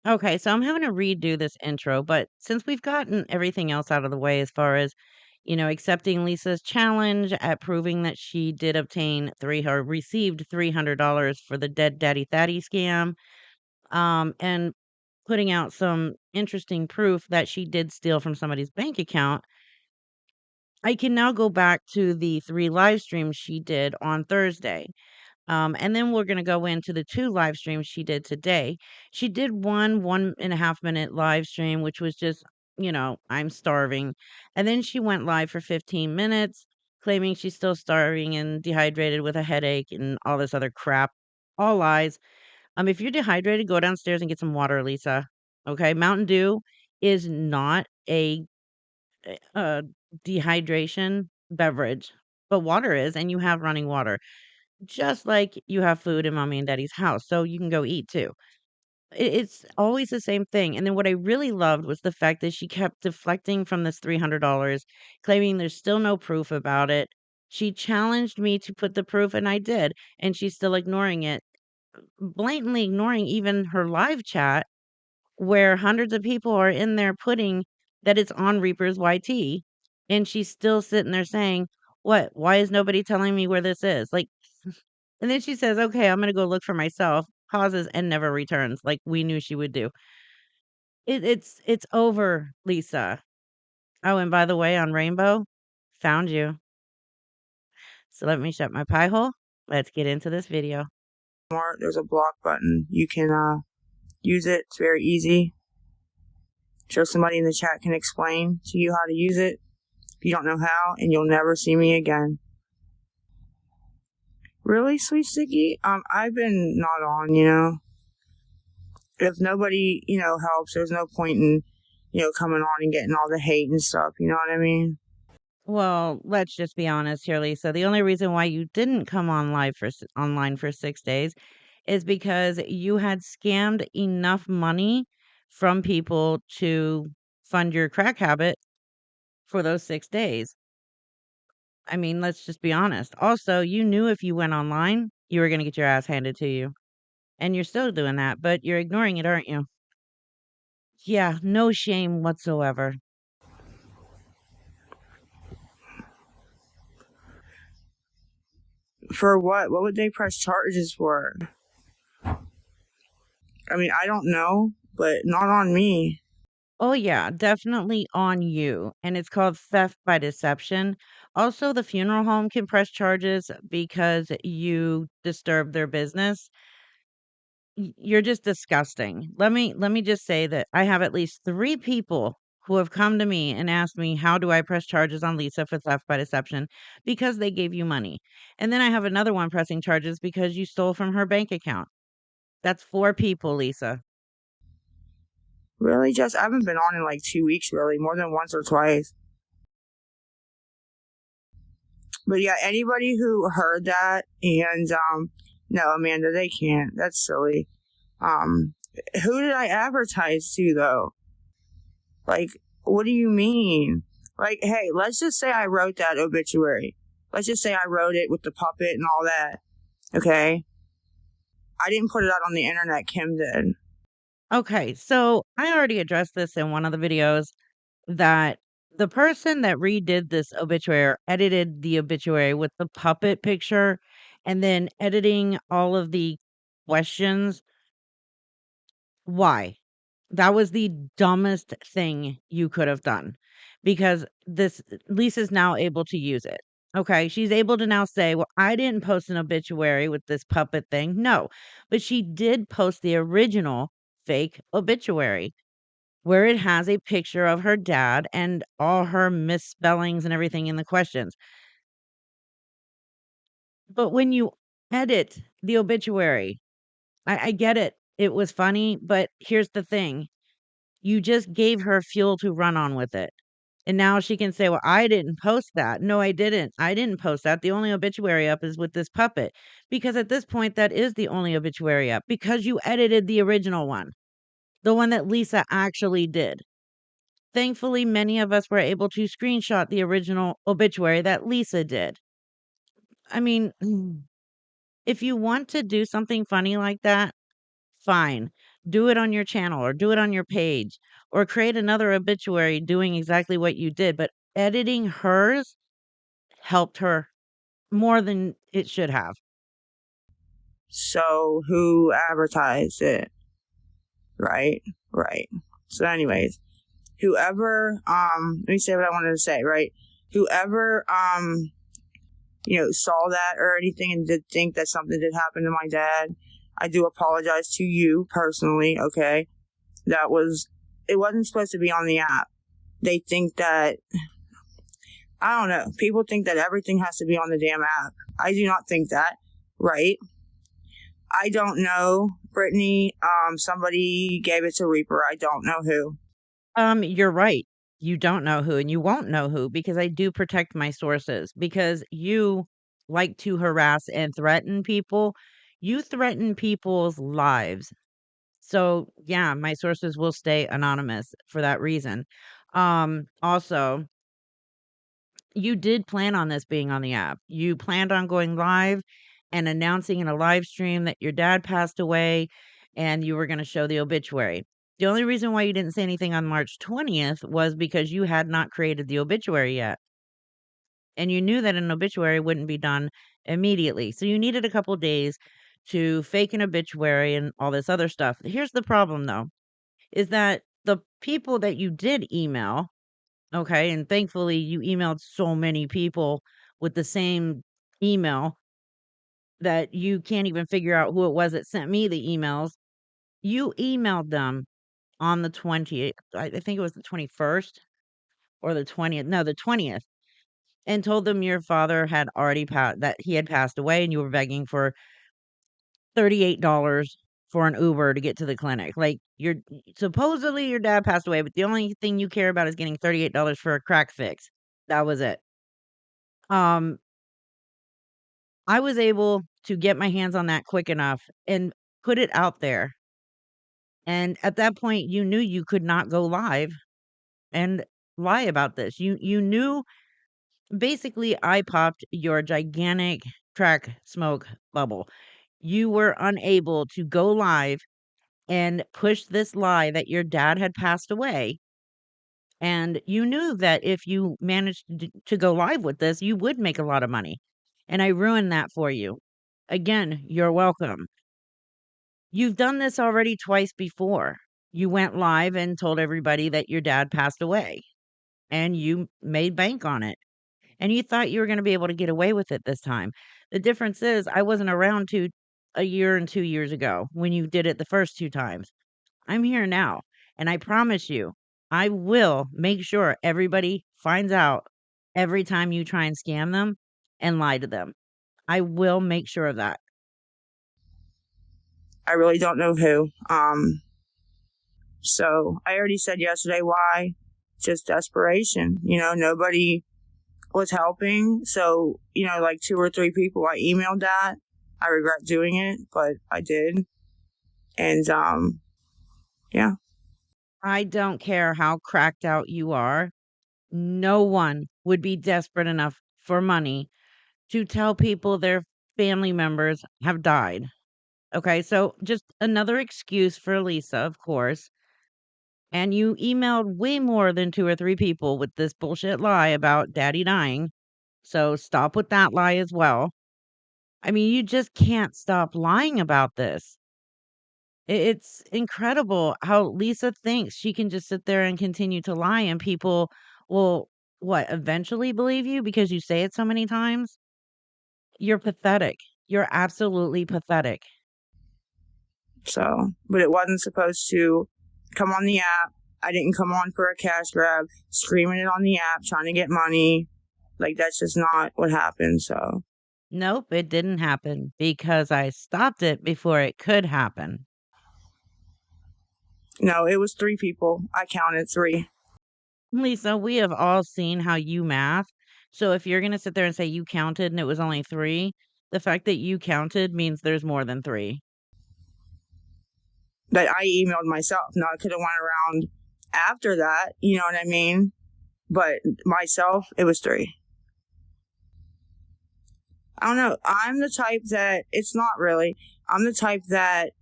Okay, so I'm having to redo this intro, but since we've gotten everything else out of the way as far as, accepting Lisa's challenge at proving that she did obtain or received $300 for the Dead Daddy Thaddy scam, and putting out some interesting proof that she did steal from somebody's bank account, I can now go back to the 3 live streams she did on Thursday. And then we're gonna go into the 2 live streams she did today. She did 1.5 minute live stream, which was just, "I'm starving." And then she went live for 15 minutes, claiming she's still starving and dehydrated with a headache and all this other crap. All lies. If you're dehydrated, go downstairs and get some water, Lisa. Okay? Mountain Dew is not a dehydration beverage, but water is, and you have running water. Just like you have food in mommy and daddy's house, so you can go eat too. It's always the same thing, and then what I really loved was the fact that she kept deflecting from this $300, claiming there's still no proof about it. She challenged me to put the proof, and I did, and she's still ignoring it, blatantly ignoring even her live chat where hundreds of people are in there putting that it's on Reaper's YT, and she's still sitting there saying, "What? Why is nobody telling me where this is?" Like, and then she says, "Okay, I'm gonna go look for myself," pauses, and never returns, like we knew she would do. It's over, Lisa. Oh, and by the way, on Rainbow, found you. So let me shut my pie hole. Let's get into this video. There's a block button. You can use it. It's very easy. Sure, somebody in the chat can explain to you how to use it if you don't know how, and you'll never see me again. Really, Sweet Sticky? I've been not on, If nobody, helps, there's no point in, coming on and getting all the hate and stuff, you know what I mean? Well, let's just be honest here, Lisa. The only reason why you didn't come online for 6 days is because you had scammed enough money from people to fund your crack habit for those 6 days. I mean, let's just be honest. Also, you knew if you went online, you were gonna get your ass handed to you, and you're still doing that, but you're ignoring it, aren't you? Yeah, no shame whatsoever. For what? What would they press charges for? I mean, I don't know, but not on me. Oh, yeah, definitely on you, and it's called theft by deception. Also, the funeral home can press charges because you disturbed their business. You're just disgusting. Let me just say that I have at least 3 people who have come to me and asked me, "How do I press charges on Lisa for theft by deception?" Because they gave you money. And then I have another one pressing charges because you stole from her bank account. That's 4 people, Lisa. Really, Jess? I haven't been on in like 2 weeks, really, more than once or twice. But yeah, anybody who heard that and no, Amanda, they can't. That's silly. Who did I advertise to though? Like, what do you mean? Like, hey, let's just say I wrote that obituary. Let's just say I wrote it with the puppet and all that. Okay? I didn't put it out on the internet, Kim did. Okay, so I already addressed this in one of the videos that the person that redid this obituary or edited the obituary with the puppet picture and then editing all of the questions, why? That was the dumbest thing you could have done because this Lisa's now able to use it. Okay, she's able to now say, "Well, I didn't post an obituary with this puppet thing." No, but she did post the original fake obituary where it has a picture of her dad and all her misspellings and everything in the questions. But when you edit the obituary, I get it. It was funny, but here's the thing. You just gave her fuel to run on with it. And now she can say, "Well, I didn't post that." No, I didn't. I didn't post that. The only obituary up is with this puppet. Because at this point, that is the only obituary up because you edited the original one, the one that Lisa actually did. Thankfully, many of us were able to screenshot the original obituary that Lisa did. I mean, if you want to do something funny like that, fine. Do it on your channel or do it on your page or create another obituary doing exactly what you did. But editing hers helped her more than it should have. So who advertised it? Right? Right. So anyways, whoever, let me say what I wanted to say, right? Whoever, saw that or anything and did think that something did happen to my dad, I do apologize to you personally, okay? It wasn't supposed to be on the app. They think that, I don't know, people think that everything has to be on the damn app. I do not think that, right? I don't know, Brittany. Somebody gave it to Reaper. I don't know who. You're right. You don't know who, and you won't know who because I do protect my sources because you like to harass and threaten people. You threaten people's lives. So, yeah, my sources will stay anonymous for that reason. Also, you did plan on this being on the app. You planned on going live and announcing in a live stream that your dad passed away and you were going to show the obituary. The only reason why you didn't say anything on March 20th was because you had not created the obituary yet. And you knew that an obituary wouldn't be done immediately. So you needed a couple days to fake an obituary and all this other stuff. Here's the problem, though, is that the people that you did email, okay, and thankfully you emailed so many people with the same email that you can't even figure out who it was that sent me the emails. You emailed them on the 20th. I think it was the 21st or the 20th. No, the 20th. And told them your father had already passed, that he had passed away, and you were begging for $38 for an Uber to get to the clinic. Like, you're supposedly your dad passed away, but the only thing you care about is getting $38 for a crack fix. That was it. Um, I was able to get my hands on that quick enough and put it out there. And at that point, you knew you could not go live and lie about this. You knew basically I popped your gigantic crack smoke bubble. You were unable to go live and push this lie that your dad had passed away. And you knew that if you managed to go live with this, you would make a lot of money. And I ruined that for you. Again, you're welcome. You've done this already twice before. You went live and told everybody that your dad passed away and you made bank on it. And you thought you were going to be able to get away with it this time. The difference is I wasn't around a year and 2 years ago when you did it the first two times. I'm here now, and I promise you, I will make sure everybody finds out every time you try and scam them and lie to them. I will make sure of that. I really don't know who. So I already said yesterday why. Just desperation. Nobody was helping. So, like 2 or 3 people I emailed that. I regret doing it, but I did. And, yeah. I don't care how cracked out you are. No one would be desperate enough for money to tell people their family members have died. Okay, so just another excuse for Lisa, of course. And you emailed way more than 2 or 3 people with this bullshit lie about daddy dying. So stop with that lie as well. I mean, you just can't stop lying about this. It's incredible how Lisa thinks she can just sit there and continue to lie and people will, what, eventually believe you because you say it so many times? You're pathetic. You're absolutely pathetic. So, but it wasn't supposed to come on the app. I didn't come on for a cash grab, screaming it on the app, trying to get money. Like, that's just not what happened. So, Nope, it didn't happen because I stopped it before it could happen. no, it was 3 people. I counted 3. Lisa, we have all seen how you math. So if you're going to sit there and say you counted and it was only 3, the fact that you counted means there's more than 3. That I emailed myself. Now, I could have went around after that, you know what I mean? But myself, it was 3. I don't know. I'm the type that, it's not really, I'm the type that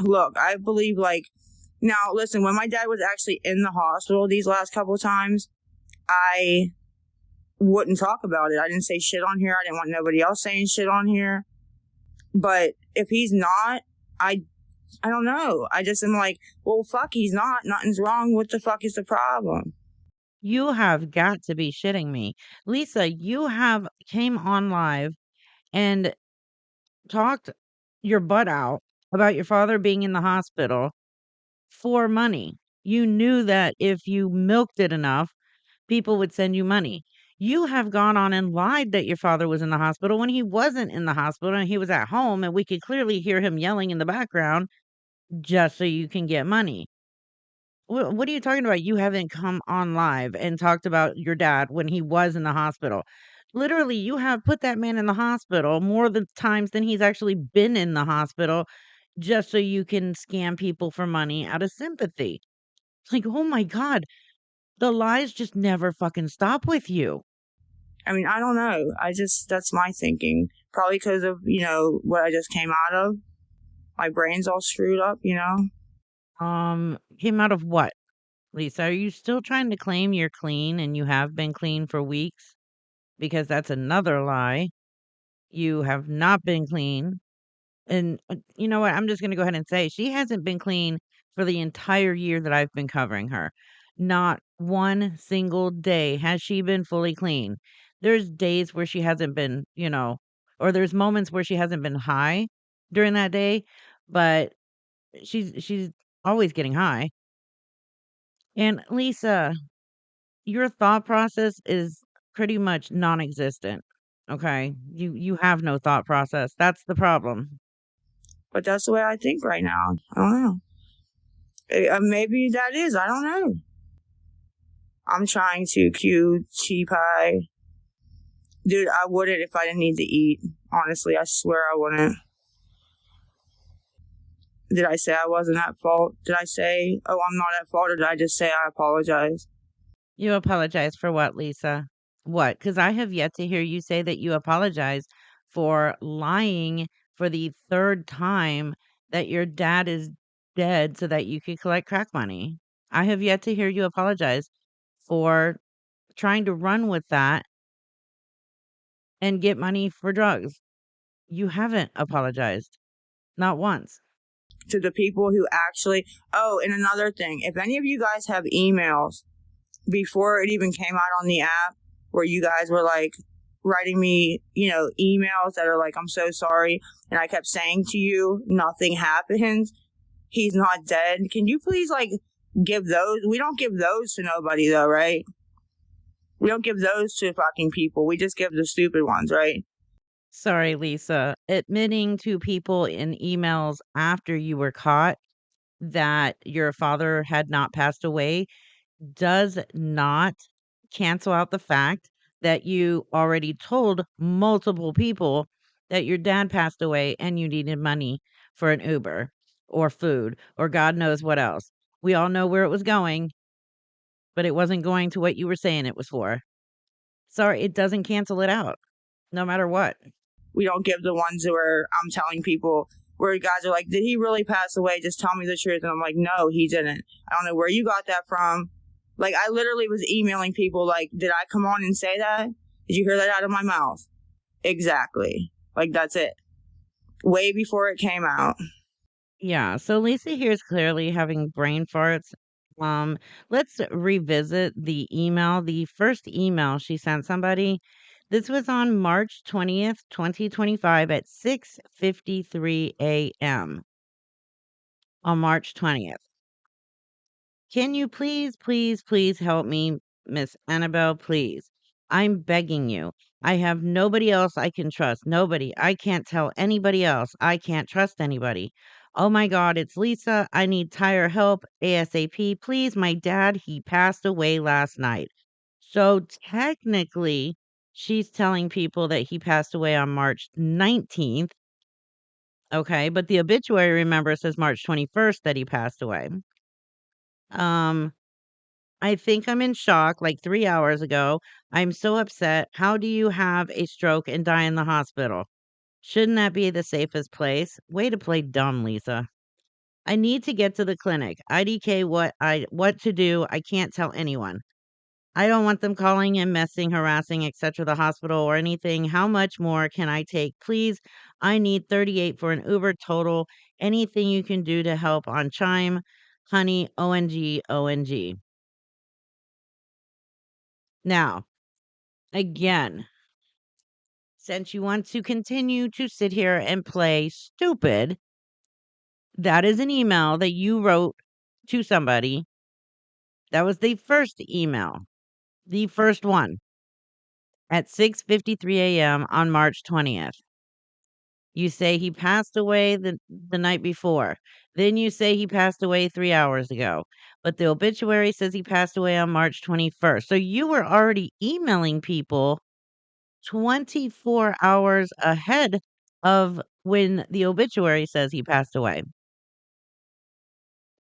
look, I believe, like, now listen, when my dad was actually in the hospital these last couple times, I wouldn't talk about it. I didn't say shit on here. I didn't want nobody else saying shit on here. But if he's not, I don't know. I just am like, well, fuck, he's not. Nothing's wrong. What the fuck is the problem? You have got to be shitting me. Lisa, you have came on live and talked your butt out about your father being in the hospital for money. You knew that if you milked it enough, people would send you money. You have gone on and lied that your father was in the hospital when he wasn't in the hospital and he was at home, and we could clearly hear him yelling in the background just so you can get money. What are you talking about? You haven't come on live and talked about your dad when he was in the hospital. Literally, you have put that man in the hospital more than times than he's actually been in the hospital just so you can scam people for money out of sympathy. It's like, oh my God, the lies just never fucking stop with you. I mean, I don't know. That's my thinking. Probably because of, what I just came out of. My brain's all screwed up. Came out of what, Lisa? Are you still trying to claim you're clean and you have been clean for weeks? Because that's another lie. You have not been clean. And you know what? I'm just going to go ahead and say she hasn't been clean for the entire year that I've been covering her. Not one single day has she been fully clean. There's days where she hasn't been, or there's moments where she hasn't been high during that day, but she's always getting high. And Lisa, your thought process is pretty much non-existent. Okay? You have no thought process. That's the problem. But that's the way I think right now. I don't know. Maybe that is. I don't know. I'm trying to cutie pie. Dude, I wouldn't if I didn't need to eat. Honestly, I swear I wouldn't. Did I say I wasn't at fault? Did I say, oh, I'm not at fault? Or did I just say I apologize? You apologize for what, Lisa? What? Because I have yet to hear you say that you apologize for lying for the third time that your dad is dead so that you could collect crack money. I have yet to hear you apologize for trying to run with that and get money for drugs. You haven't apologized. Not once. To the people who actually. Oh, and another thing. If any of you guys have emails before it even came out on the app where you guys were like writing me, emails that are like, I'm so sorry. And I kept saying to you, nothing happens. He's not dead. Can you please give those? We don't give those to nobody though, right? We don't give those to fucking people. We just give the stupid ones, right? Sorry, Lisa. Admitting to people in emails after you were caught that your father had not passed away does not cancel out the fact that you already told multiple people that your dad passed away and you needed money for an Uber or food or God knows what else. We all know where it was going, but it wasn't going to what you were saying it was for. Sorry, it doesn't cancel it out, no matter what. We don't give the ones where I'm telling people where guys are like, did he really pass away? Just tell me the truth. And I'm like, no, he didn't. I don't know where you got that from. Like, I literally was emailing people like, did I come on and say that? Did you hear that out of my mouth? Exactly. Like, that's it. Way before it came out. Yeah, so Lisa here is clearly having brain farts. Let's revisit the email. The first email she sent somebody. This was on March 20th, 2025 at 6:53 a.m. on March 20th. Can you please, please, please help me, Miss Annabelle, please? I'm begging you. I have nobody else I can trust. Nobody. I can't tell anybody else. I can't trust anybody. Oh my God, it's Lisa. I need tire help ASAP. Please, my dad, he passed away last night. So technically, she's telling people that he passed away on March 19th. Okay, but the obituary, remember, says March 21st that he passed away. Um, I think I'm in shock like 3 hours ago. I'm so upset. How do you have a stroke and die in the hospital? Shouldn't that be the safest place? Way to play dumb, Lisa. I need to get to the clinic. IDK what to do. I can't tell anyone. I don't want them calling and messing, harassing, etc. the hospital or anything. How much more can I take? Please, I need 38 for an Uber total. Anything you can do to help on Chime. Honey, ONG, ONG. Now, again, since you want to continue to sit here and play stupid, that is an email that you wrote to somebody. That was the first email, the first one at 6:53 a.m. on March 20th. You say he passed away the night before. Then you say he passed away 3 hours ago. But the obituary says he passed away on March 21st. So you were already emailing people 24 hours ahead of when the obituary says he passed away.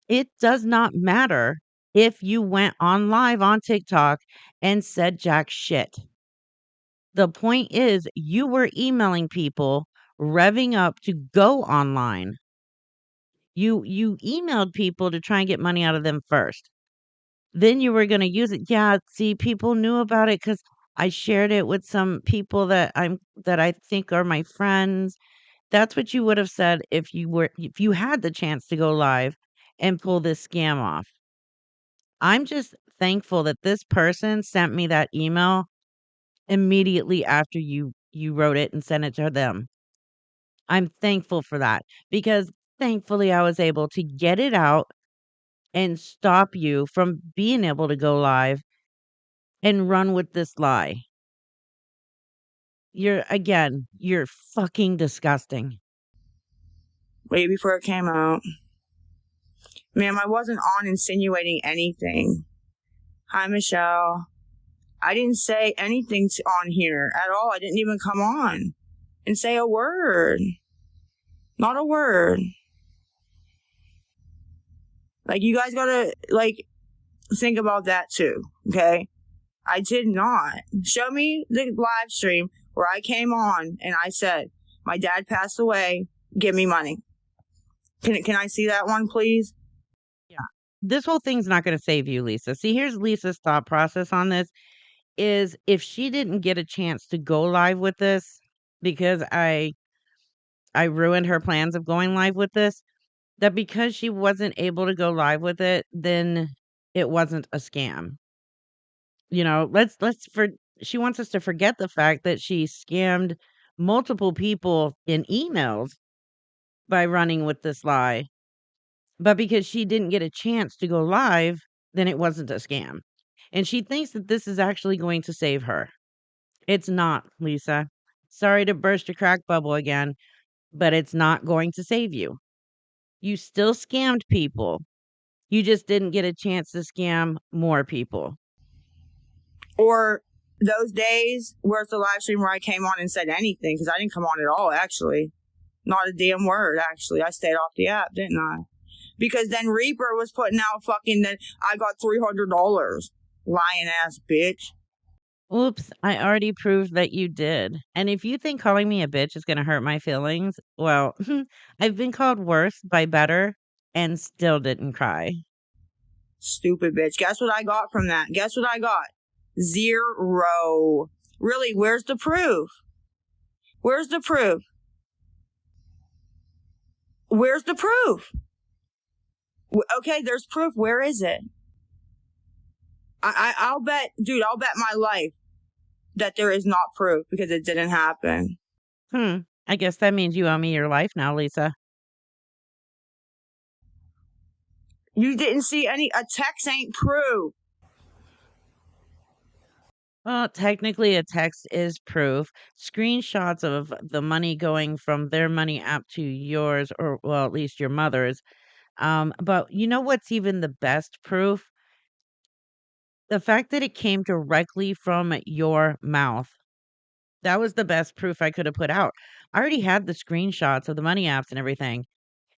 It does not matter if you went on live on TikTok and said jack shit. The point is you were emailing people, revving up to go online. You emailed people to try and get money out of them first. Then you were gonna use it. Yeah, see, people knew about it because I shared it with some people that I think are my friends. That's what you would have said if you had the chance to go live and pull this scam off. I'm just thankful that this person sent me that email immediately after you wrote it and sent it to them. I'm thankful for that because thankfully I was able to get it out and stop you from being able to go live and run with this lie. You're fucking disgusting. Way before it came out. Ma'am, I wasn't on insinuating anything. Hi, Michelle. I didn't say anything on here at all. I didn't even come on and say a word. Not a word. Like, you guys gotta, like, think about that too, okay? I did not. Show me the live stream where I came on and I said, my dad passed away, give me money. Can I see that one, please? Yeah. This whole thing's not gonna save you, Lisa. See, here's Lisa's thought process on this is if she didn't get a chance to go live with this because I ruined her plans of going live with this, that because she wasn't able to go live with it, then it wasn't a scam. You know, let's for she wants us to forget the fact that she scammed multiple people in emails by running with this lie. But because she didn't get a chance to go live, then it wasn't a scam. And she thinks that this is actually going to save her. It's not, Lisa. Sorry to burst your crack bubble again, but it's not going to save you. You still scammed people. You just didn't get a chance to scam more people. Or those days where it's the live stream where I came on and said anything, because I didn't come on at all, actually. Not a damn word, actually. I stayed off the app, didn't I? Because then Reaper was putting out fucking that I got $300. Lying ass bitch. Oops, I already proved that you did. And if you think calling me a bitch is going to hurt my feelings, well, I've been called worse by better and still didn't cry. Stupid bitch. Guess what I got from that? Guess what I got? 0. Really, where's the proof? Where's the proof? Where's the proof? Okay, there's proof. Where is it? I'll bet, dude, I'll bet my life that there is not proof because it didn't happen. I guess that means you owe me your life now, Lisa. You didn't see a text ain't proof. Well, technically, a text is proof. Screenshots of the money going from their money app to yours, or well, at least your mother's. But you know what's even the best proof? The fact that it came directly from your mouth. That was the best proof I could have put out. I already had the screenshots of the money apps and everything,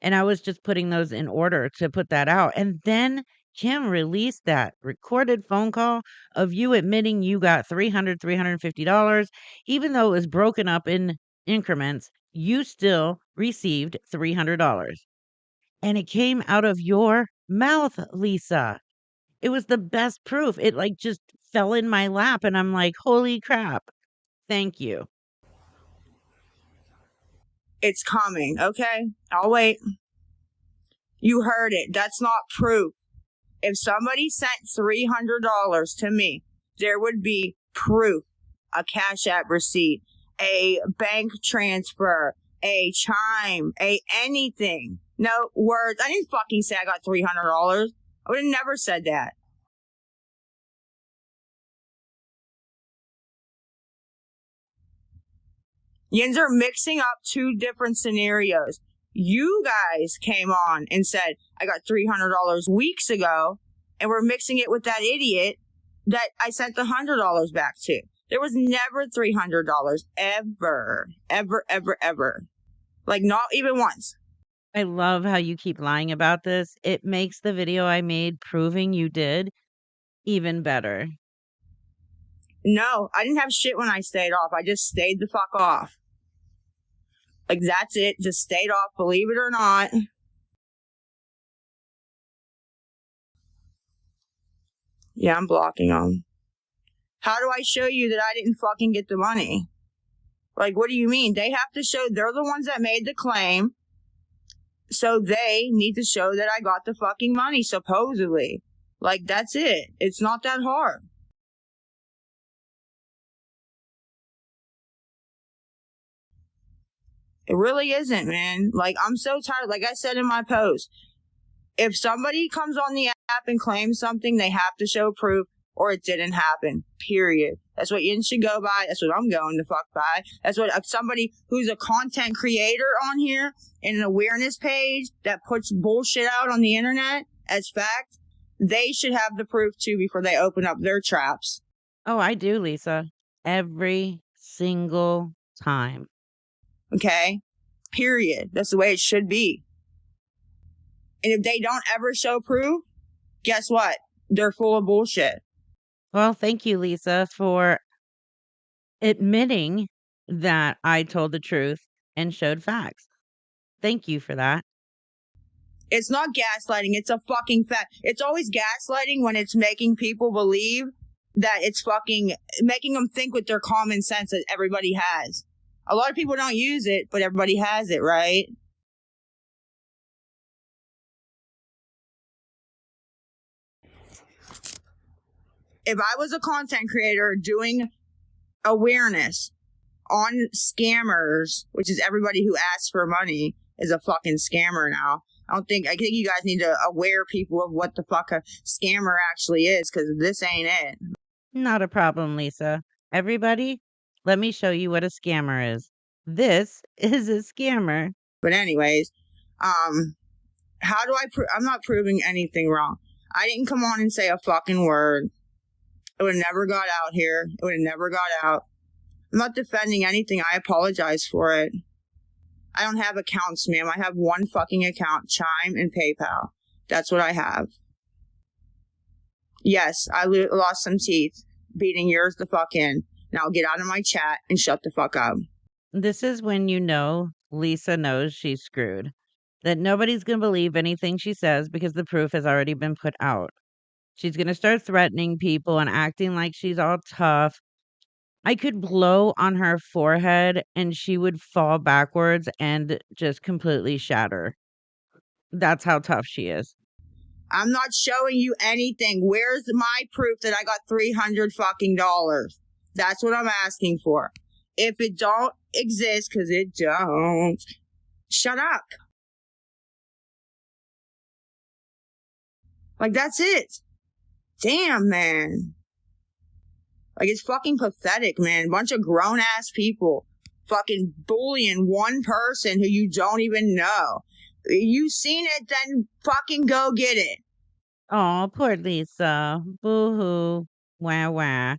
and I was just putting those in order to put that out. And then Kim released that recorded phone call of you admitting you got $350. Even though it was broken up in increments, you still received $300. And it came out of your mouth, Lisa. It was the best proof. It like just fell in my lap and I'm like, "Holy crap. Thank you." It's coming, okay? I'll wait. You heard it. That's not proof. If somebody sent $300 to me, there would be proof, a Cash App receipt, a bank transfer, a chime, a anything. No words. I didn't fucking say I got $300. I would have never said that. Yins are mixing up two different scenarios. You guys came on and said, I got $300 weeks ago, and we're mixing it with that idiot that I sent the $100 back to. There was never $300 ever, ever, ever, ever. Like, not even once. I love how you keep lying about this. It makes the video I made proving you did even better. No, I didn't have shit when I stayed off. I just stayed the fuck off. Like, that's it. Just stayed off, believe it or not. Yeah, I'm blocking them. How do I show you that I didn't fucking get the money? Like, what do you mean? They have to show, they're the ones that made the claim. So they need to show that I got the fucking money, supposedly. Like, that's it. It's not that hard. It really isn't, man. Like, I'm so tired. Like I said in my post, if somebody comes on the app and claims something, they have to show proof or it didn't happen, period. That's what you should go by. That's what I'm going to fuck by. That's what somebody who's a content creator on here and an awareness page that puts bullshit out on the internet as fact, they should have the proof too before they open up their traps. Oh, I do, Lisa. Every single time. Okay? Period. That's the way it should be. And if they don't ever show proof, guess what? They're full of bullshit. Well, thank you, Lisa, for admitting that I told the truth and showed facts. Thank you for that. It's not gaslighting. It's a fucking fact. It's always gaslighting when it's making people believe that it's fucking making them think with their common sense that everybody has. A lot of people don't use it, but everybody has it, right? If I was a content creator doing awareness on scammers, which is everybody who asks for money is a fucking scammer now. I think you guys need to aware people of what the fuck a scammer actually is, because this ain't it. Not a problem, Lisa. Everybody, let me show you what a scammer is. This is a scammer. But anyways, how do I I'm not proving anything wrong. I didn't come on and say a fucking word. It would have never got out here. It would have never got out. I'm not defending anything. I apologize for it. I don't have accounts, ma'am. I have one fucking account, Chime and PayPal. That's what I have. Yes, I lost some teeth beating yours the fuck in. Now get out of my chat and shut the fuck up. This is when you know Lisa knows she's screwed. That nobody's going to believe anything she says because the proof has already been put out. She's going to start threatening people and acting like she's all tough. I could blow on her forehead and she would fall backwards and just completely shatter. That's how tough she is. I'm not showing you anything. Where's my proof that I got $300 fucking dollars? That's what I'm asking for. If it don't exist, because it don't, shut up. Like, that's it. Damn, man. Like, it's fucking pathetic, man. Bunch of grown-ass people fucking bullying one person who you don't even know. You seen it, then fucking go get it. Oh, poor Lisa. Boo-hoo. Wah, wah.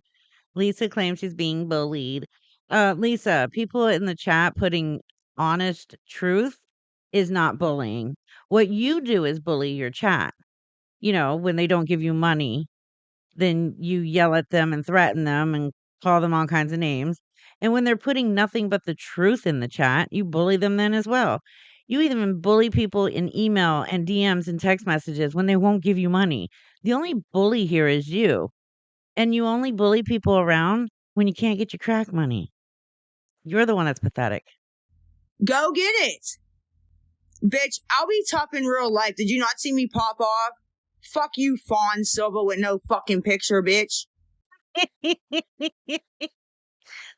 Lisa claims she's being bullied. Lisa, people in the chat putting honest truth is not bullying. What you do is bully your chat. You know, when they don't give you money, then you yell at them and threaten them and call them all kinds of names. And when they're putting nothing but the truth in the chat, you bully them then as well. You even bully people in email and DMs and text messages when they won't give you money. The only bully here is you. And you only bully people around when you can't get your crack money. You're the one that's pathetic. Go get it. Bitch, I'll be tough in real life. Did you not see me pop off? Fuck you, Fawn Silva with no fucking picture, bitch.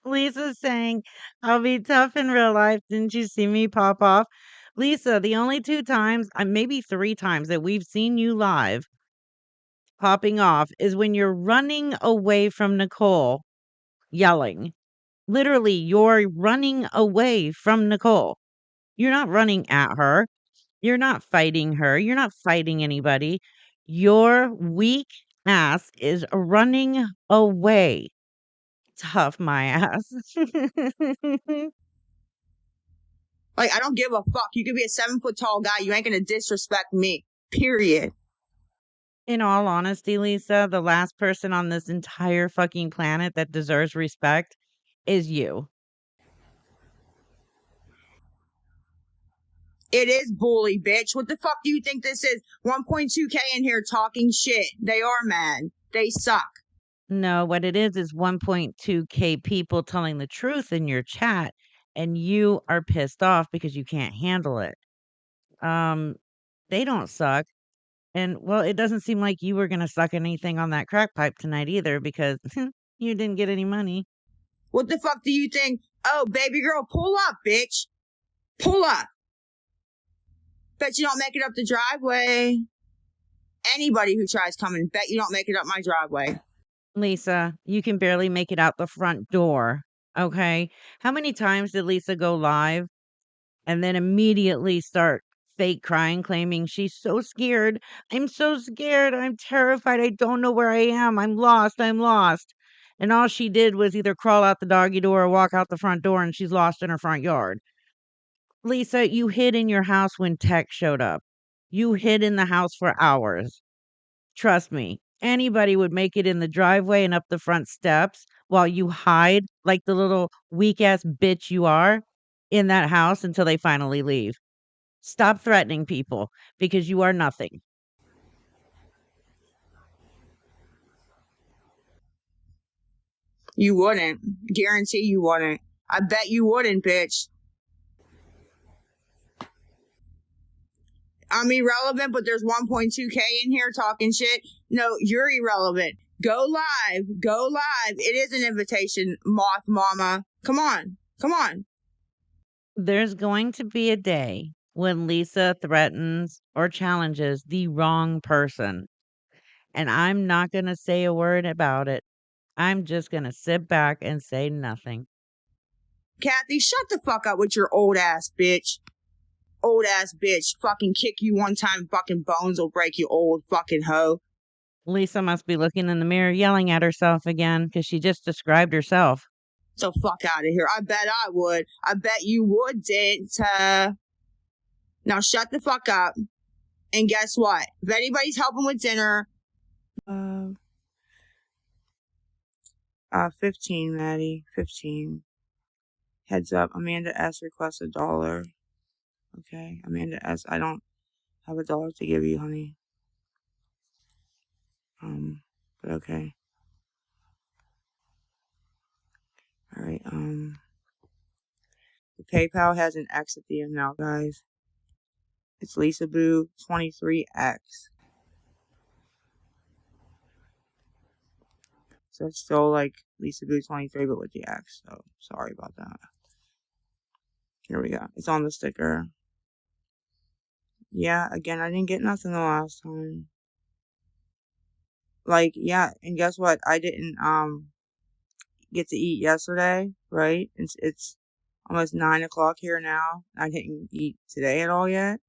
Lisa's saying, I'll be tough in real life. Didn't you see me pop off? Lisa, the only 2 times, maybe 3 times that we've seen you live popping off is when you're running away from Nicole yelling. Literally, you're running away from Nicole. You're not running at her. You're not fighting her. You're not fighting anybody. Your weak ass is running away. Tough my ass. Like, I don't give a fuck. You could be a 7-foot tall guy. You ain't gonna disrespect me. Period. In all honesty, Lisa, the last person on this entire fucking planet that deserves respect is you. It is bully, bitch. What the fuck do you think this is? 1.2K in here talking shit. They are mad. They suck. No, what it is 1.2K people telling the truth in your chat, and you are pissed off because you can't handle it. Um, they don't suck. And well, it doesn't seem like you were gonna suck anything on that crack pipe tonight either because you didn't get any money. What the fuck do you think? Oh, baby girl, pull up, bitch. Pull up. Bet you don't make it up the driveway. Anybody who tries coming, bet you don't make it up my driveway. Lisa, you can barely make it out the front door. Okay. How many times did Lisa go live and then immediately start fake crying, claiming she's so scared? I'm so scared. I'm terrified. I don't know where I am. I'm lost. I'm lost. And all she did was either crawl out the doggy door or walk out the front door, and she's lost in her front yard. Lisa, you hid in your house when tech showed up. You hid in the house for hours. Trust me, anybody would make it in the driveway and up the front steps while you hide like the little weak ass bitch you are in that house until they finally leave. Stop threatening people because you are nothing. You wouldn't. Guarantee you wouldn't. I bet you wouldn't, bitch. I'm irrelevant, but there's 1.2K in here talking shit. No, you're irrelevant. Go live. Go live. It is an invitation, moth mama. Come on. Come on. There's going to be a day when Lisa threatens or challenges the wrong person, and I'm not going to say a word about it. I'm just going to sit back and say nothing. Kathy, shut the fuck up with your old ass bitch. Old ass bitch. Fucking kick you one time, fucking bones will break, you old fucking hoe. Lisa must be looking in the mirror, yelling at herself again because she just described herself. So fuck out of here. I bet I would. I bet you wouldn't. Now shut the fuck up. And guess what? If anybody's helping with dinner, 15, Maddie. 15. Heads up. Amanda S requests $1. Okay. Amanda S, I don't have $1 to give you, honey. But okay. All right. The PayPal has an X at the end now, guys. It's Lisa Boo 23X. So it's still like Lisa Boo 23, but with the X. So sorry about that. Here we go. It's on the sticker. Yeah, again, I didn't get nothing the last time. Like, yeah, and guess what? I didn't get to eat yesterday, right? It's almost 9 o'clock here now. I didn't eat today at all yet.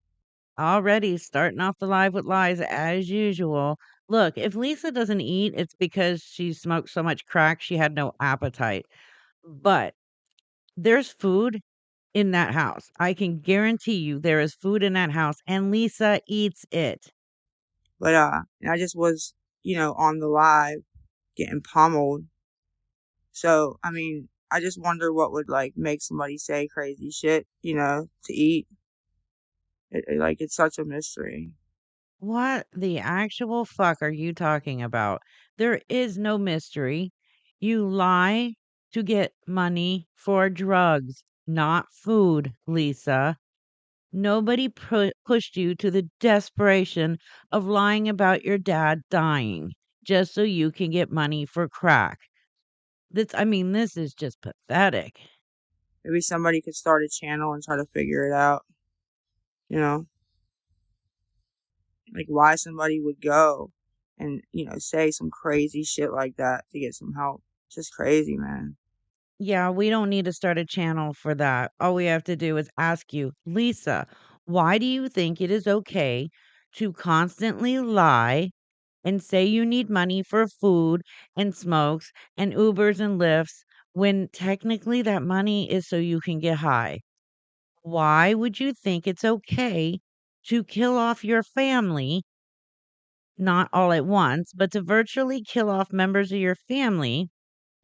Already starting off the live with lies as usual. Look, if Lisa doesn't eat, it's because she smoked so much crack she had no appetite. But there's food in that house. I can guarantee you there is food in that house, and Lisa eats it. But and I just was, on the live getting pummeled. So, I mean, I just wonder what would like make somebody say crazy shit, to eat. Like, it's such a mystery. What the actual fuck are you talking about? There is no mystery. You lie to get money for drugs, not food, Lisa. Nobody pushed you to the desperation of lying about your dad dying just so you can get money for crack. This is just pathetic. Maybe somebody could start a channel and try to figure it out. You know, like why somebody would go and say some crazy shit like that to get some help. Just crazy, man. Yeah, we don't need to start a channel for that. All we have to do is ask you, Lisa, why do you think it is okay to constantly lie and say you need money for food and smokes and Ubers and Lyfts when technically that money is so you can get high? Why would you think it's okay to kill off your family, not all at once, but to virtually kill off members of your family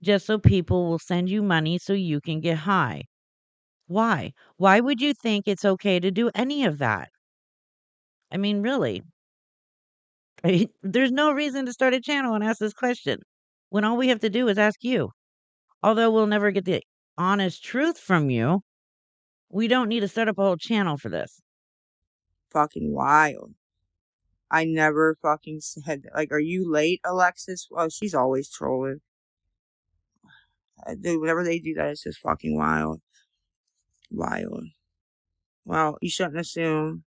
just so people will send you money so you can get high? Why? Why would you think it's okay to do any of that? Really. There's no reason to start a channel and ask this question when all we have to do is ask you. Although we'll never get the honest truth from you, we don't need to start up a whole channel for this. Fucking wild. I never fucking said that. Like, are you late, Alexis? Well, she's always trolling. Dude, whenever they do that, it's just fucking wild. Wild. Well, you shouldn't assume.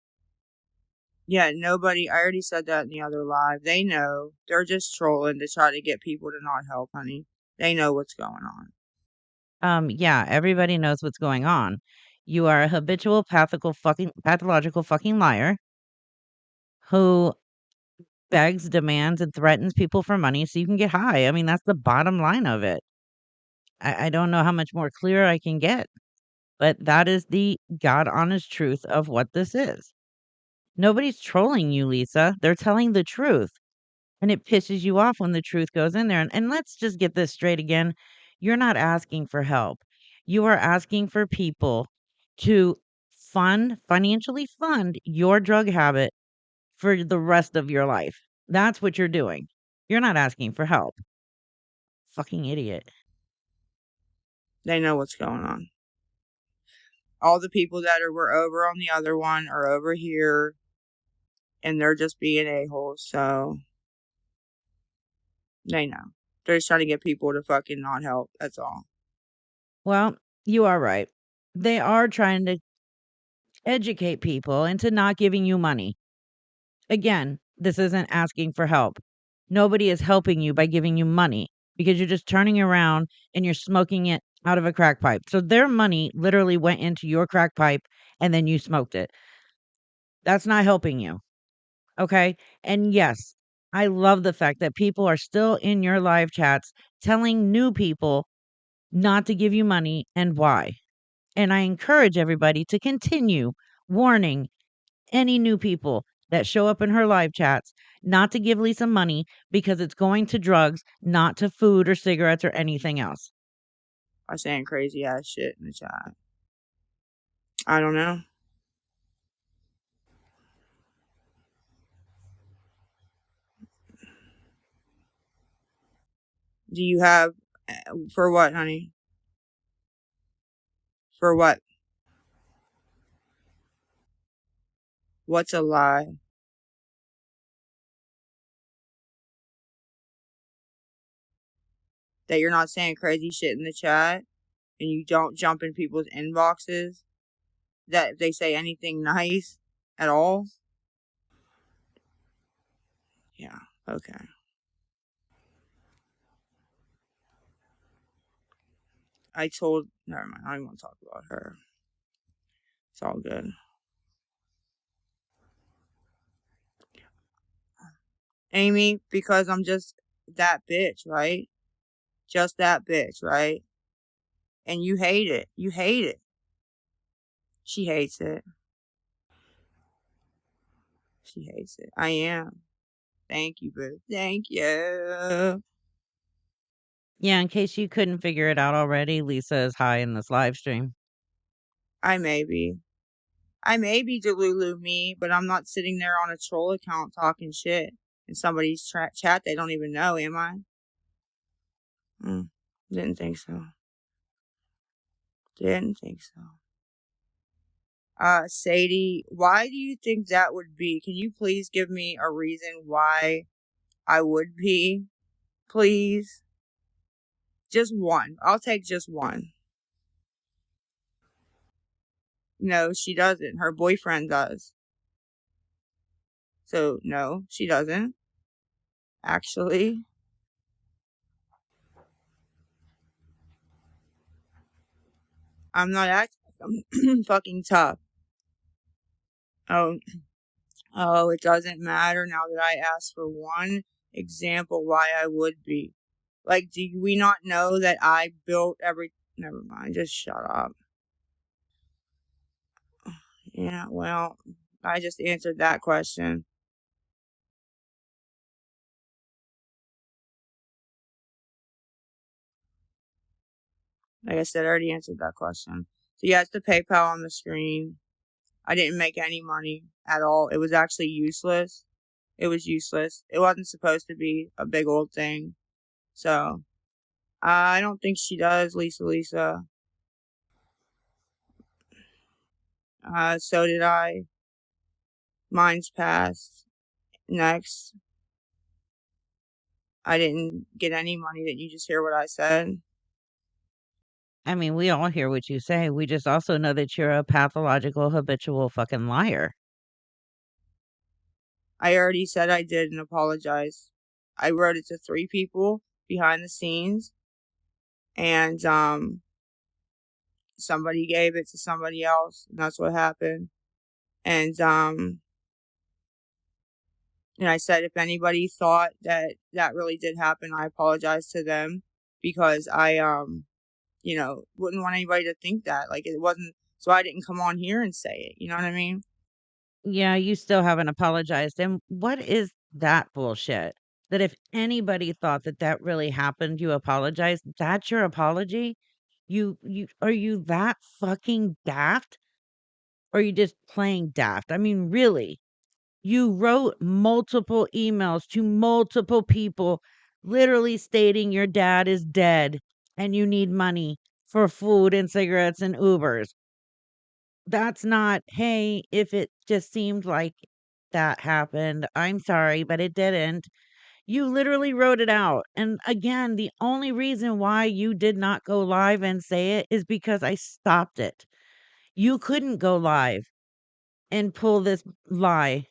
Yeah, nobody, I already said that in the other live. They know. They're just trolling to try to get people to not help, honey. They know what's going on. Yeah, everybody knows what's going on. You are a habitual pathological fucking liar who begs, demands, and threatens people for money so you can get high. That's the bottom line of it. I don't know how much more clear I can get, but that is the God honest truth of what this is. Nobody's trolling you, Lisa. They're telling the truth. And it pisses you off when the truth goes in there. And let's just get this straight again. You're not asking for help. You are asking for people to financially fund your drug habit for the rest of your life. That's what you're doing. You're not asking for help. Fucking idiot. They know what's going on. All the people that were over on the other one are over here, and they're just being a-holes, so they know. They're just trying to get people to fucking not help. That's all. Well, you are right. They are trying to educate people into not giving you money. Again, this isn't asking for help. Nobody is helping you by giving you money because you're just turning around and you're smoking it out of a crack pipe. So their money literally went into your crack pipe and then you smoked it. That's not helping you. Okay. And yes, I love the fact that people are still in your live chats telling new people not to give you money and why. And I encourage everybody to continue warning any new people that show up in her live chats not to give Lisa money because it's going to drugs, not to food or cigarettes or anything else. I'm saying crazy ass shit in the chat. I don't know. Do you have for what, honey? For what? What's a lie? That you're not saying crazy shit in the chat and you don't jump in people's inboxes? That if they say anything nice at all? Yeah, okay. Never mind, I don't want to talk about her. It's all good. Amy, because I'm just that bitch, right? Just that bitch, right? And you hate it. You hate it. She hates it. She hates it. I am. Thank you, boo. Thank you. Yeah, in case you couldn't figure it out already, Lisa is high in this live stream. I may be. I may be Delulu me, but I'm not sitting there on a troll account talking shit in somebody's chat they don't even know, am I? Didn't think so. Didn't think so. Sadie, why do you think that would be? Can you please give me a reason why I would be? Please? Just one. I'll take just one. No, she doesn't. Her boyfriend does. So, no, she doesn't. Actually, I'm not acting I'm fucking tough. Oh, oh, it doesn't matter now that I asked for one example why I would be. Like, do we not know that I built every. Never mind, just shut up. Yeah, well, I just answered that question. Like I said, I already answered that question. So, yeah, it's the PayPal on the screen. I didn't make any money at all. It was actually useless. It was useless. It wasn't supposed to be a big old thing. So, I don't think she does, Lisa. So did I. Mine's passed. Next. I didn't get any money. Didn't you just hear what I said? I mean, we all hear what you say. We just also know that you're a pathological, habitual fucking liar. I already said I did and apologized. I wrote it to 3 people behind the scenes, and somebody gave it to somebody else, and that's what happened. And I said if anybody thought that that really did happen, I apologize to them, because I wouldn't want anybody to think that. Like, it wasn't, so I didn't come on here and say it. You know what I mean? Yeah, you still haven't apologized. And what is that bullshit? That if anybody thought that that really happened, you apologized. That's your apology? You are you that fucking daft? Or are you just playing daft? I mean, really? You wrote multiple emails to multiple people, literally stating your dad is dead and you need money for food and cigarettes and Ubers. That's not, "Hey, if it just seemed like that happened, I'm sorry, but it didn't." You literally wrote it out. And again, the only reason why you did not go live and say it is because I stopped it. You couldn't go live and pull this lie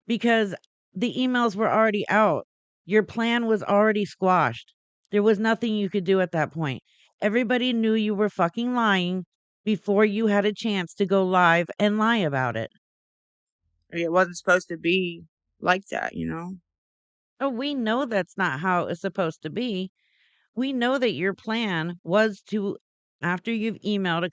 because the emails were already out. Your plan was already squashed. There was nothing you could do at that point. Everybody knew you were fucking lying before you had a chance to go live and lie about it. It wasn't supposed to be like that, you know? Oh, we know that's not how it was supposed to be. We know that your plan was to, after you've emailed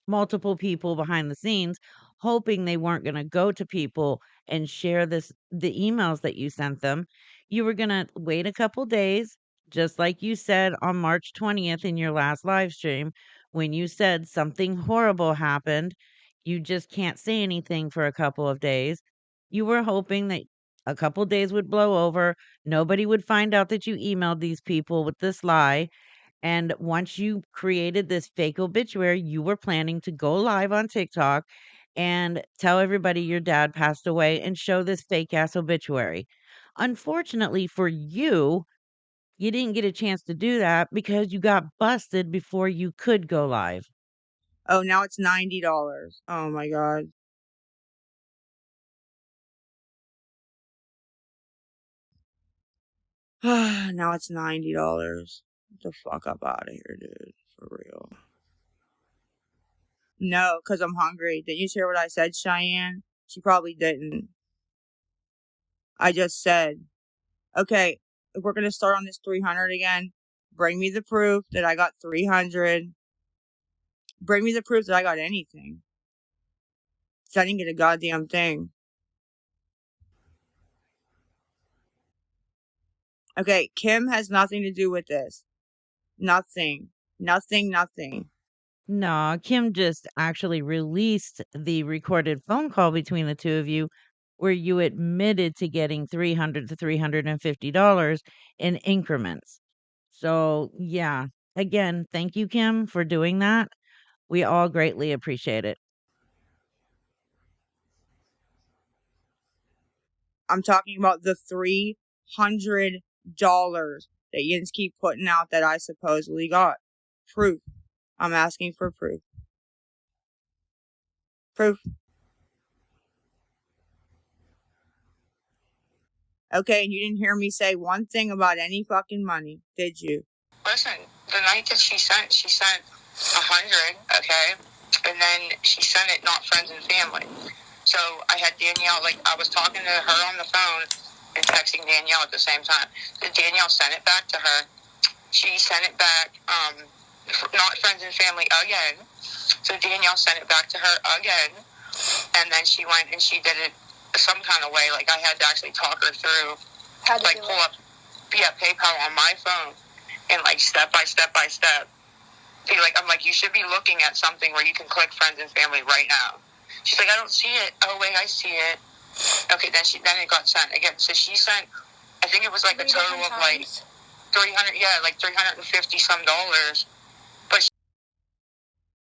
multiple people behind the scenes, hoping they weren't gonna go to people and share the emails that you sent them. You were gonna wait a couple days, just like you said on March 20th in your last live stream, when you said something horrible happened, you just can't say anything for a couple of days. You were hoping that a couple days would blow over, nobody would find out that you emailed these people with this lie, and once you created this fake obituary, you were planning to go live on TikTok and tell everybody your dad passed away and show this fake ass obituary. Unfortunately for you, you didn't get a chance to do that because you got busted before you could go live. Oh, now it's $90. Oh my God. Now it's $90. Get the fuck up out of here, dude. For real. No, because I'm hungry. Did you hear what I said, Cheyenne? She probably didn't. I just said, okay, if we're going to start on this 300 again, bring me the proof that I got 300. Bring me the proof that I got anything. So I didn't get a goddamn thing. Okay, Kim has nothing to do with this. Nothing. Nothing. No, Kim just actually released the recorded phone call between the two of you where you admitted to getting 300 to $350 in increments. So, yeah. Again, thank you, Kim, for doing that. We all greatly appreciate it. I'm talking about the $300 that Yins keep putting out that I supposedly got. Proof. I'm asking for proof. Proof. Okay, and you didn't hear me say one thing about any fucking money, did you? Listen, the night that she sent 100, okay? And then she sent it not friends and family. So I had Danielle, like, I was talking to her on the phone and texting Danielle at the same time. So Danielle sent it back to her. She sent it back, not friends and family again. So Danielle sent it back to her again. And then she went and she did it some kind of way. Like, I had to actually talk her through, like, pull up, PayPal on my phone and, like, step by step by step. Be like, I'm like, you should be looking at something where you can click friends and family right now. She's like, I don't see it. Oh wait, I see it. Okay, then it got sent again. So she sent, I think it was like a total of like 300, like 350 some dollars. But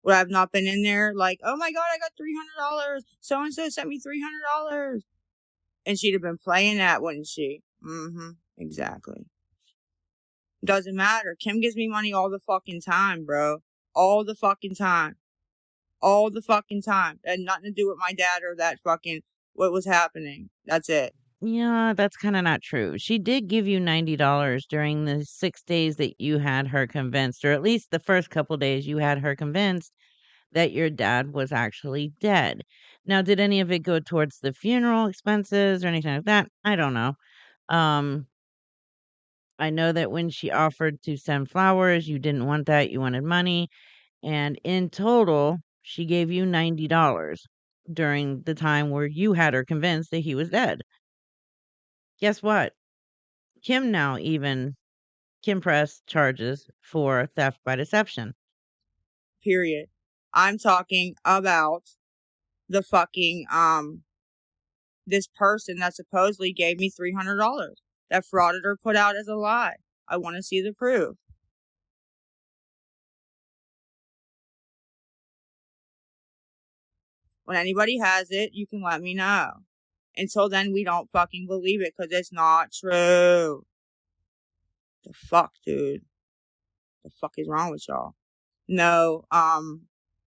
Would I have not been in there like, oh my god, I got $300. So and so sent me $300, and she'd have been playing that, wouldn't she? Mm-hmm. Exactly. Doesn't matter. Kim gives me money all the fucking time, bro. All the fucking time. All the fucking time. It had nothing to do with my dad or that fucking what was happening. That's it. Yeah, that's kind of not true. She did give you $90 during the 6 days that you had her convinced, or at least the first couple days you had her convinced that your dad was actually dead. Now, did any of it go towards the funeral expenses or anything like that? I don't know. Um, I know that when she offered to send flowers, you didn't want that, you wanted money, and in total, she gave you $90 during the time where you had her convinced that he was dead. Guess what? Kim pressed charges for theft by deception. Period. I'm talking about the fucking this person that supposedly gave me $300 that frauded or put out as a lie. I want to see the proof. When anybody has it, you can let me know. Until then, we don't fucking believe it because it's not true. The fuck, dude? The fuck is wrong with y'all? No,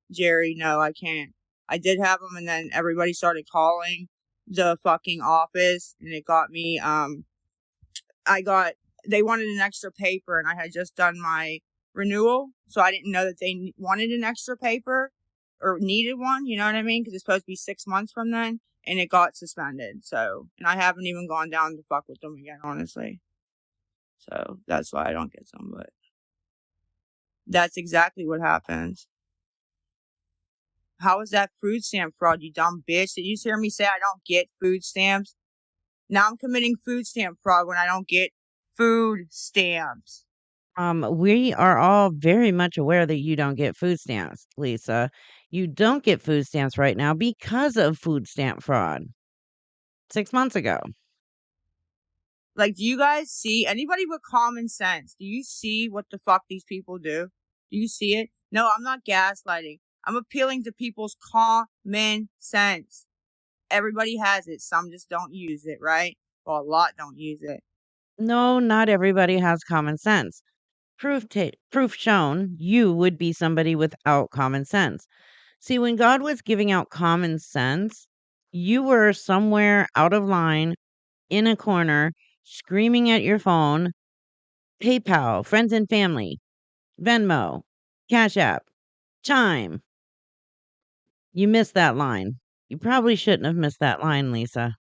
Jerry, no, I can't. I did have them, and then everybody started calling the fucking office, and it got me, they wanted an extra paper, and I had just done my renewal, so I didn't know that they wanted an extra paper or needed one, you know what I mean? Because it's supposed to be 6 months from then, and it got suspended, so, and I haven't even gone down to fuck with them again, honestly. So, that's why I don't get them, but that's exactly what happens. How is that food stamp fraud, you dumb bitch? Did you hear me say I don't get food stamps? Now I'm committing food stamp fraud when I don't get food stamps. We are all very much aware that you don't get food stamps, Lisa. You don't get food stamps right now because of food stamp fraud. 6 months ago. Like, do you guys see anybody with common sense? Do you see what the fuck these people do? Do you see it? No, I'm not gaslighting. I'm appealing to people's common sense. Everybody has it. Some just don't use it, right? Well, a lot don't use it. No, not everybody has common sense. Proof shown, you would be somebody without common sense. See, when God was giving out common sense, you were somewhere out of line in a corner screaming at your phone, PayPal, friends and family, Venmo, Cash App, Chime. You missed that line. You probably shouldn't have missed that line, Lisa.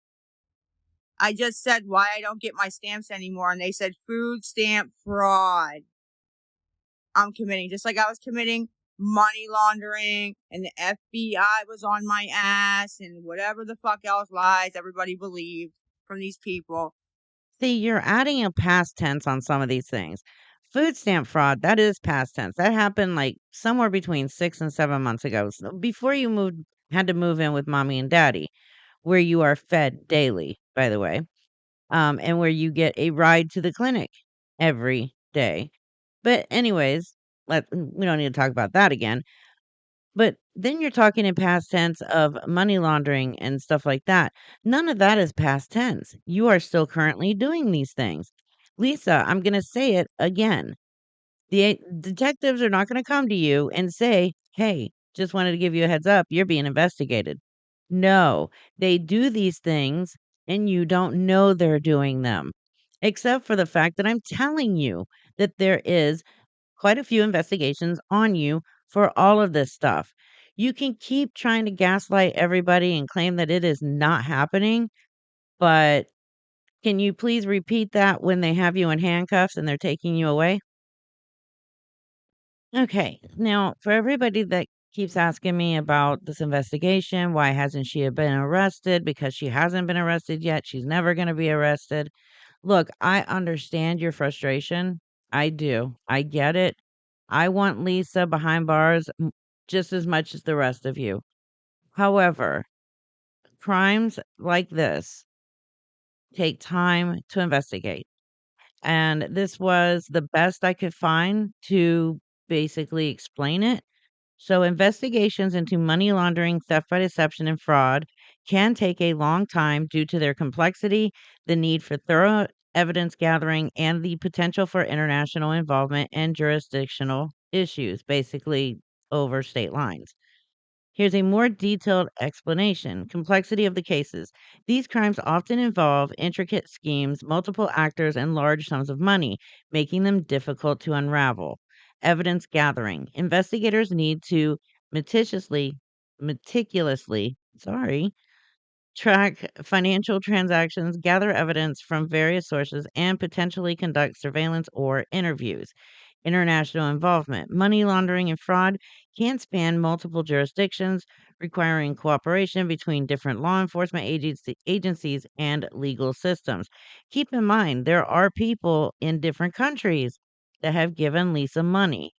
I just said why I don't get my stamps anymore, and they said food stamp fraud. I'm committing, just like I was committing money laundering, and the FBI was on my ass, and whatever the fuck else lies everybody believed from these people. See, you're adding a past tense on some of these things. food stamp fraud, that is past tense. That happened like somewhere between 6 and 7 months ago. So before you had to move in with mommy and daddy, where you are fed daily, by the way, and where you get a ride to the clinic every day. But anyways, we don't need to talk about that again. But then you're talking in past tense of money laundering and stuff like that. None of that is past tense. You are still currently doing these things. Lisa, I'm going to say it again. The detectives are not going to come to you and say, "Hey, just wanted to give you a heads up, you're being investigated." No, they do these things and you don't know they're doing them. Except for the fact that I'm telling you that there is quite a few investigations on you for all of this stuff. You can keep trying to gaslight everybody and claim that it is not happening, but can you please repeat that when they have you in handcuffs and they're taking you away? Okay. Now, for everybody that keeps asking me about this investigation, why hasn't she been arrested? Because she hasn't been arrested yet. She's never going to be arrested. Look, I understand your frustration. I do. I get it. I want Lisa behind bars just as much as the rest of you. However, crimes like this take time to investigate. And this was the best I could find to basically explain it. So, investigations into money laundering, theft by deception, and fraud can take a long time due to their complexity, the need for thorough evidence gathering, and the potential for international involvement and jurisdictional issues, basically over state lines. Here's a more detailed explanation. Complexity of the cases. These crimes often involve intricate schemes, multiple actors, and large sums of money, making them difficult to unravel. Evidence gathering. Investigators need to meticulously, track financial transactions, gather evidence from various sources, and potentially conduct surveillance or interviews. International involvement. Money laundering and fraud can span multiple jurisdictions, requiring cooperation between different law enforcement agencies and legal systems. Keep in mind, there are people in different countries that have given Lisa money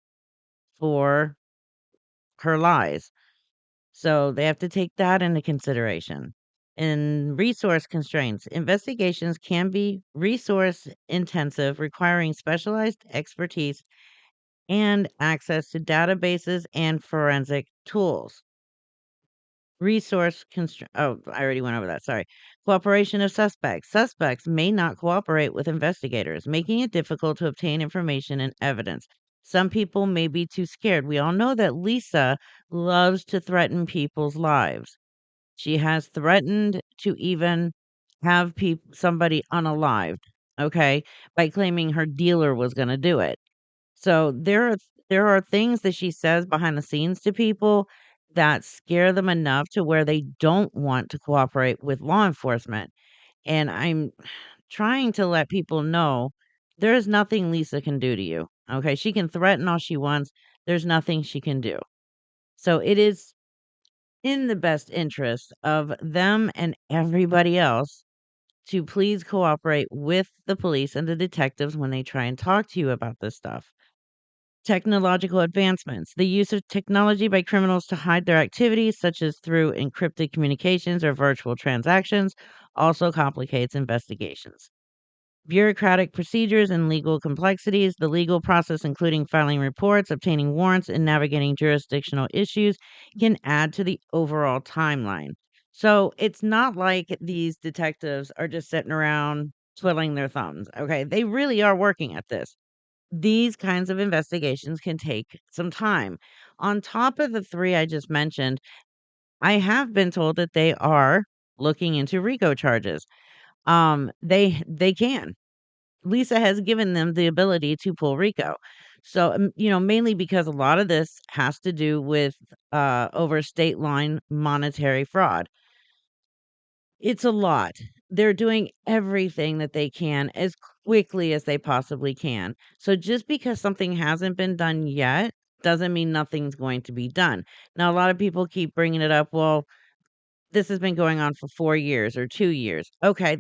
for her lies. So they have to take that into consideration. And resource constraints. Investigations can be resource intensive, requiring specialized expertise and access to databases and forensic tools. Oh, I already went over that. Sorry. Cooperation of suspects. Suspects may not cooperate with investigators, making it difficult to obtain information and evidence. Some people may be too scared. We all know that Lisa loves to threaten people's lives. She has threatened to even have somebody unalived, okay, by claiming her dealer was going to do it. So there are things that she says behind the scenes to people that scare them enough to where they don't want to cooperate with law enforcement. And I'm trying to let people know there is nothing Lisa can do to you. Okay. She can threaten all she wants. There's nothing she can do. So it is in the best interest of them and everybody else to please cooperate with the police and the detectives when they try and talk to you about this stuff. Technological advancements. The use of technology by criminals to hide their activities, such as through encrypted communications or virtual transactions, also complicates investigations. Bureaucratic procedures and legal complexities. The legal process, including filing reports, obtaining warrants, and navigating jurisdictional issues, can add to the overall timeline. So it's not like these detectives are just sitting around twiddling their thumbs. Okay. They really are working at this. These kinds of investigations can take some time. On top of the 3 I just mentioned, I have been told that they are looking into RICO charges. They can. Lisa has given them the ability to pull RICO. So, mainly because a lot of this has to do with, over state line monetary fraud. It's a lot. They're doing everything that they can as quickly as they possibly can. So just because something hasn't been done yet doesn't mean nothing's going to be done. Now, a lot of people keep bringing it up. Well, this has been going on for 4 years or 2 years. Okay,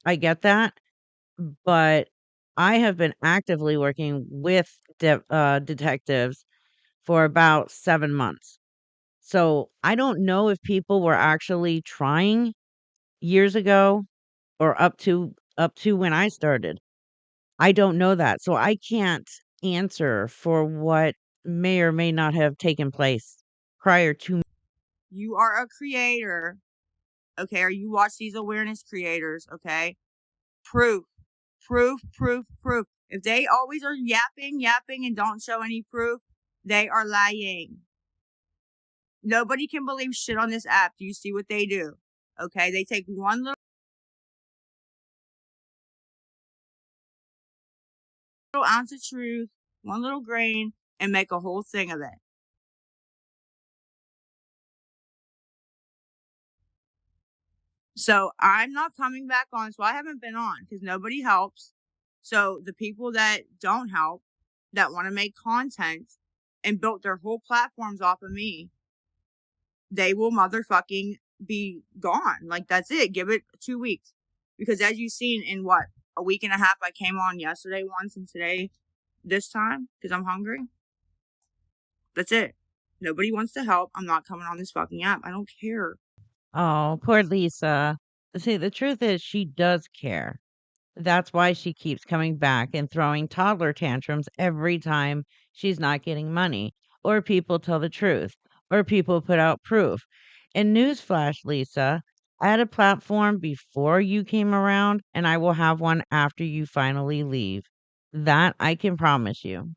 I get that, but I have been actively working with detectives for about 7 months. So I don't know if people were actually trying years ago or up to when I started. I don't know that. So I can't answer for what may or may not have taken place prior to. You are a creator, okay? Or you watch these awareness creators, okay? Proof, proof, proof, proof. If they always are yapping, and don't show any proof, they are lying. Nobody can believe shit on this app. Do you see what they do? Okay, they take one little ounce of truth, one little grain, and make a whole thing of it. So I'm not coming back on. So I haven't been on because nobody helps. So the people that don't help, that want to make content and built their whole platforms off of me, they will motherfucking be gone. Like, that's it. Give it 2 weeks. Because as you've seen in what, a week and a half, I came on yesterday once and today this time because I'm hungry. That's it. Nobody wants to help. I'm not coming on this fucking app. I don't care. Oh, poor Lisa. See, the truth is she does care. That's why she keeps coming back and throwing toddler tantrums every time she's not getting money, or people tell the truth, or people put out proof. And newsflash, Lisa, I had a platform before you came around, and I will have one after you finally leave. That I can promise you.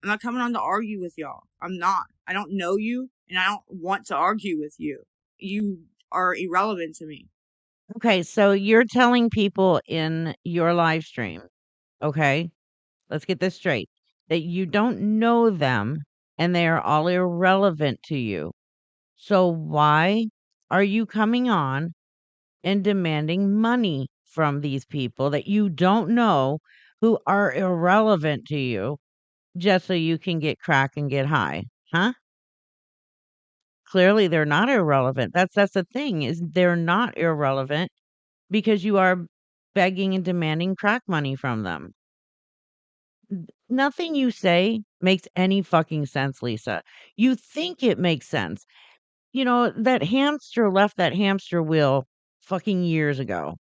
I'm not coming on to argue with y'all. I'm not. I don't know you, and I don't want to argue with you. You are irrelevant to me. Okay, so you're telling people in your live stream, okay? Let's get this straight, that you don't know them and they are all irrelevant to you. So why are you coming on and demanding money from these people that you don't know who are irrelevant to you just so you can get crack and get high? Huh? Clearly they're not irrelevant. That's the thing, is they're not irrelevant because you are begging and demanding crack money from them. Nothing you say makes any fucking sense, Lisa. You think it makes sense. You know, that hamster left that hamster wheel fucking years ago.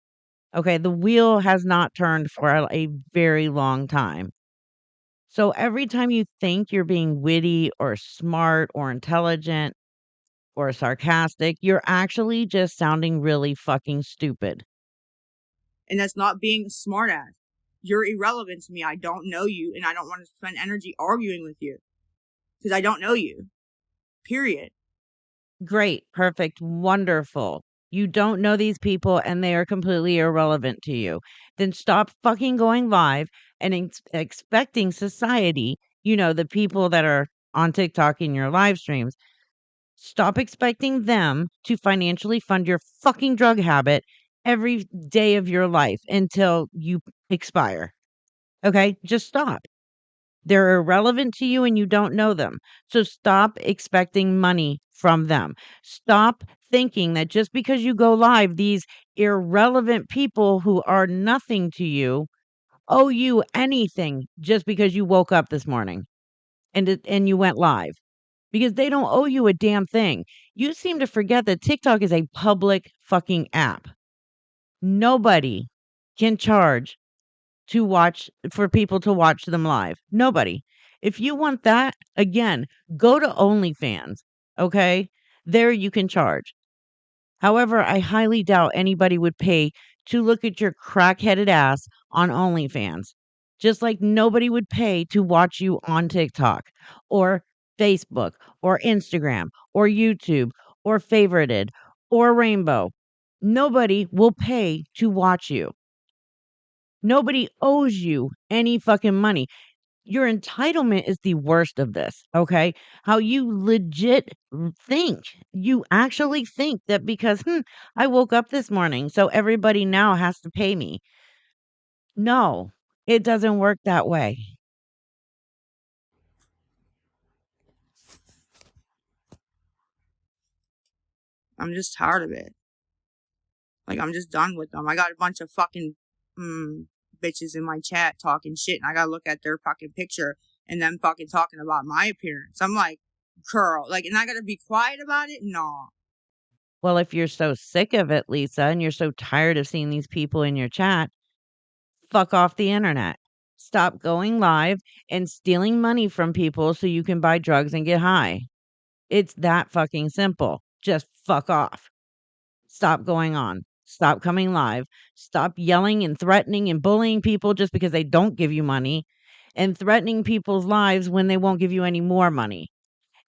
Okay, the wheel has not turned for a very long time. So every time you think you're being witty or smart or intelligent or sarcastic, you're actually just sounding really fucking stupid. And that's not being a smartass. You're irrelevant to me. I don't know you, and I don't want to spend energy arguing with you because I don't know you. Period. Great, perfect, wonderful. You don't know these people and they are completely irrelevant to you. Then stop fucking going live and expecting society, the people that are on TikTok in your live streams, stop expecting them to financially fund your fucking drug habit every day of your life until you expire. Okay? Just stop. They're irrelevant to you and you don't know them. So stop expecting money from them. Stop thinking that just because you go live, these irrelevant people who are nothing to you owe you anything just because you woke up this morning and you went live. Because they don't owe you a damn thing. You seem to forget that TikTok is a public fucking app. Nobody can charge for people to watch them live. Nobody. If you want that, again, go to OnlyFans, okay? There you can charge. However, I highly doubt anybody would pay to look at your crack-headed ass on OnlyFans. Just like nobody would pay to watch you on TikTok or Facebook or Instagram or YouTube or Favorited or Rainbow. Nobody will pay to watch you. Nobody owes you any fucking money. Your entitlement is the worst of this, okay? How you legit think. You actually think that because, I woke up this morning, so everybody now has to pay me. No, it doesn't work that way. I'm just tired of it. Like, I'm just done with them. I got a bunch of fucking bitches in my chat talking shit, and I gotta look at their fucking picture and them fucking talking about my appearance. I'm like, girl, like, and I gotta be quiet about it? No. Well, if you're so sick of it, Lisa, and you're so tired of seeing these people in your chat, fuck off the internet. Stop going live and stealing money from people so you can buy drugs and get high. It's that fucking simple. Just fuck off. Stop going on. Stop coming live. Stop yelling and threatening and bullying people just because they don't give you money and threatening people's lives when they won't give you any more money.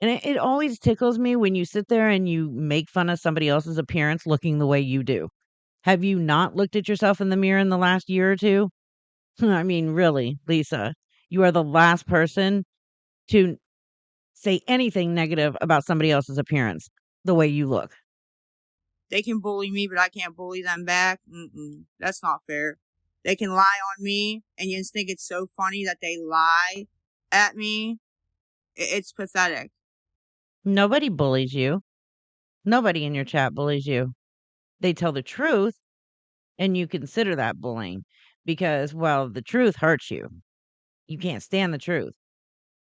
And it always tickles me when you sit there and you make fun of somebody else's appearance looking the way you do. Have you not looked at yourself in the mirror in the last year or two? I mean, really, Lisa, you are the last person to say anything negative about somebody else's appearance the way you look. They can bully me, but I can't bully them back. That's not fair. They can lie on me, and you just think it's so funny that they lie at me. It's pathetic. Nobody bullies you. Nobody in your chat bullies you. They tell the truth, and you consider that bullying because, well, the truth hurts you. You can't stand the truth.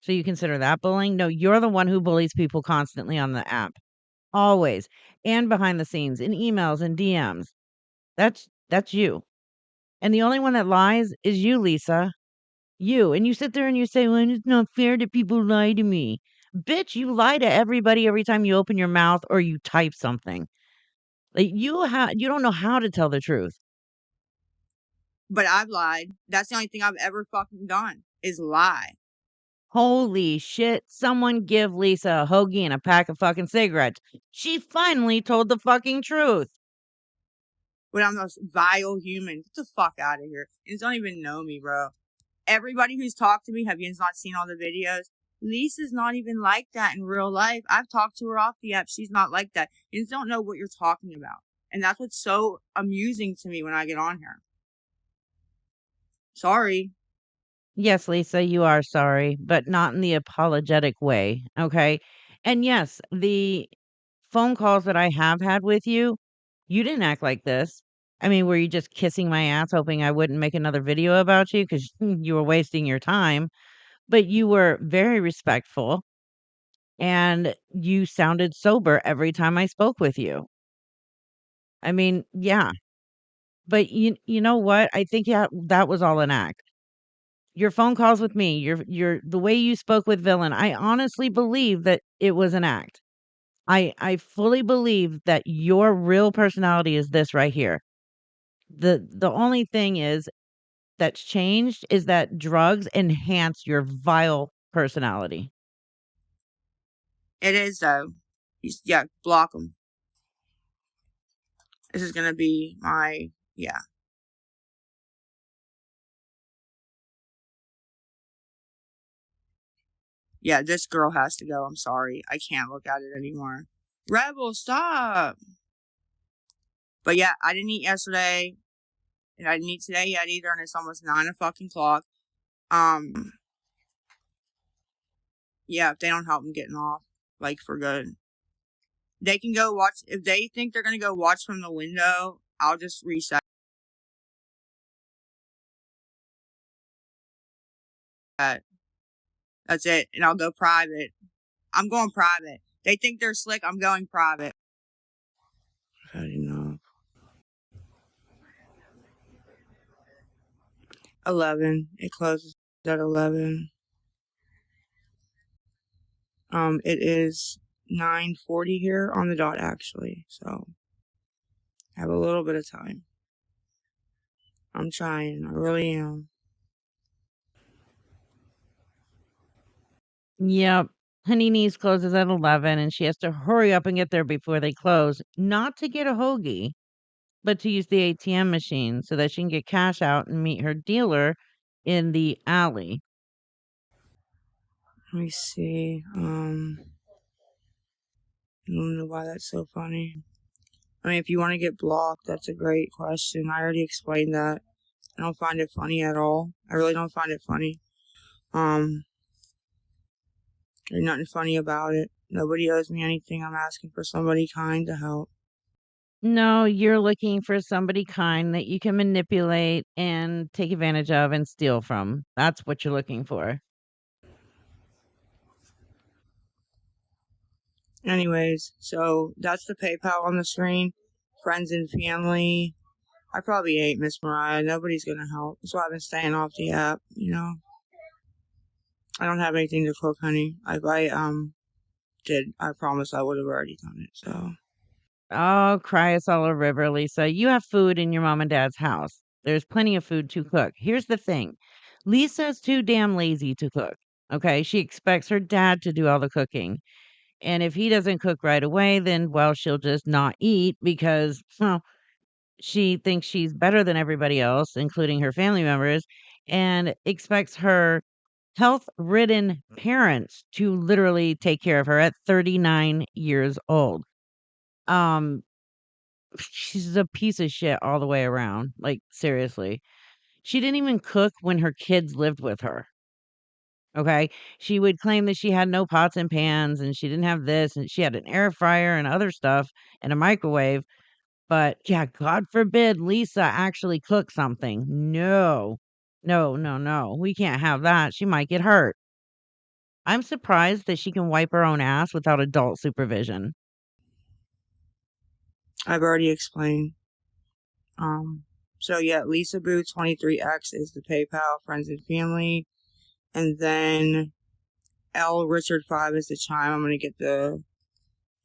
So you consider that bullying? No, you're the one who bullies people constantly on the app. Always. And behind the scenes, in emails and DMs. That's you. And the only one that lies is you, Lisa. You. And you sit there and you say, well, it's not fair that people lie to me. Bitch, you lie to everybody every time you open your mouth or you type something. Like you don't know how to tell the truth. But I've lied. That's the only thing I've ever fucking done is lie. Holy shit. Someone give Lisa a hoagie and a pack of fucking cigarettes. She finally told the fucking truth. But I'm a vile human. Get the fuck out of here. You don't even know me, bro. Everybody who's talked to me, have you not seen all the videos? Lisa's not even like that in real life. I've talked to her off the app. She's not like that. You just don't know what you're talking about. And that's what's so amusing to me when I get on here. Sorry. Yes, Lisa, you are sorry, but not in the apologetic way, okay? And yes, the phone calls that I have had with you, you didn't act like this. I mean, were you just kissing my ass hoping I wouldn't make another video about you because you were wasting your time? But you were very respectful and you sounded sober every time I spoke with you. I mean, yeah. But you know what? I think yeah, that was all an act. Your phone calls with me, your the way you spoke with Villain, I honestly believe that it was an act. I fully believe that your real personality is this right here. The only thing is that's changed is that drugs enhance your vile personality. It is, though. Yeah, block them. This is going to be my, yeah. Yeah, this girl has to go. I'm sorry. I can't look at it anymore. Rebel, stop. But yeah, I didn't eat yesterday. And I didn't eat today yet either. And it's almost 9:00. Yeah, if they don't help them getting off, like, for good. They can go watch. If they think they're going to go watch from the window, I'll just reset. That's it. And I'll go private. I'm going private. They think they're slick. I'm going private. I didn't know. 11. It closes at 11. It is 9:40 here on the dot, actually. So I have a little bit of time. I'm trying. I really am. Yep. Hanini's closes at 11 and she has to hurry up and get there before they close, not to get a hoagie, but to use the ATM machine so that she can get cash out and meet her dealer in the alley. Let me see. I don't know why that's so funny. I mean, if you want to get blocked, that's a great question. I already explained that. I don't find it funny at all. I really don't find it funny. There's nothing funny about it. Nobody owes me anything. I'm asking for somebody kind to help. No, you're looking for somebody kind that you can manipulate and take advantage of and steal from. That's what you're looking for. Anyways, so that's the PayPal on the screen. Friends and family. I probably ain't Miss Mariah. Nobody's gonna help. So I've been staying off the app, you know. I don't have anything to cook, honey. If I did, I promise I would have already done it. So Oh, cry us all a river, Lisa. You have food in your mom and dad's house. There's plenty of food to cook. Here's the thing. Lisa's too damn lazy to cook. Okay? She expects her dad to do all the cooking. And if he doesn't cook right away, then well, she'll just not eat because, well, she thinks she's better than everybody else, including her family members, and expects her health-ridden parents to literally take care of her at 39 years old. Um, she's a piece of shit all the way around, like, seriously. She didn't even cook when her kids lived with her, okay? She would claim that she had no pots and pans, and she didn't have this, and she had an air fryer and other stuff and a microwave, but, yeah, God forbid Lisa actually cook something. No. No, no, no, we can't have that, she might get hurt. I'm surprised that she can wipe her own ass without adult supervision. I've already explained. So yeah, Lisa Boo 23X is the PayPal, friends and family. And then L Richard 5 is the chime. I'm gonna get the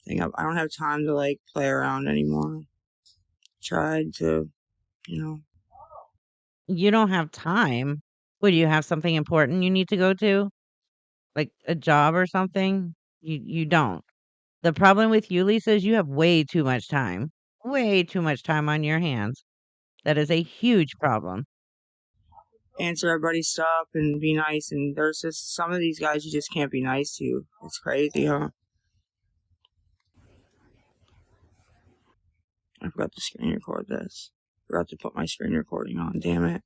thing up. I don't have time to like play around anymore. Tried to, you know. You don't have time? What, do you have something important you need to go to? Like a job or something? You don't. The problem with you, Lisa, is you have way too much time. Way too much time on your hands. That is a huge problem. Answer everybody's stuff and be nice. And there's just some of these guys you just can't be nice to. It's crazy, huh? I forgot to screen record this. Forgot to put my screen recording on. Damn it.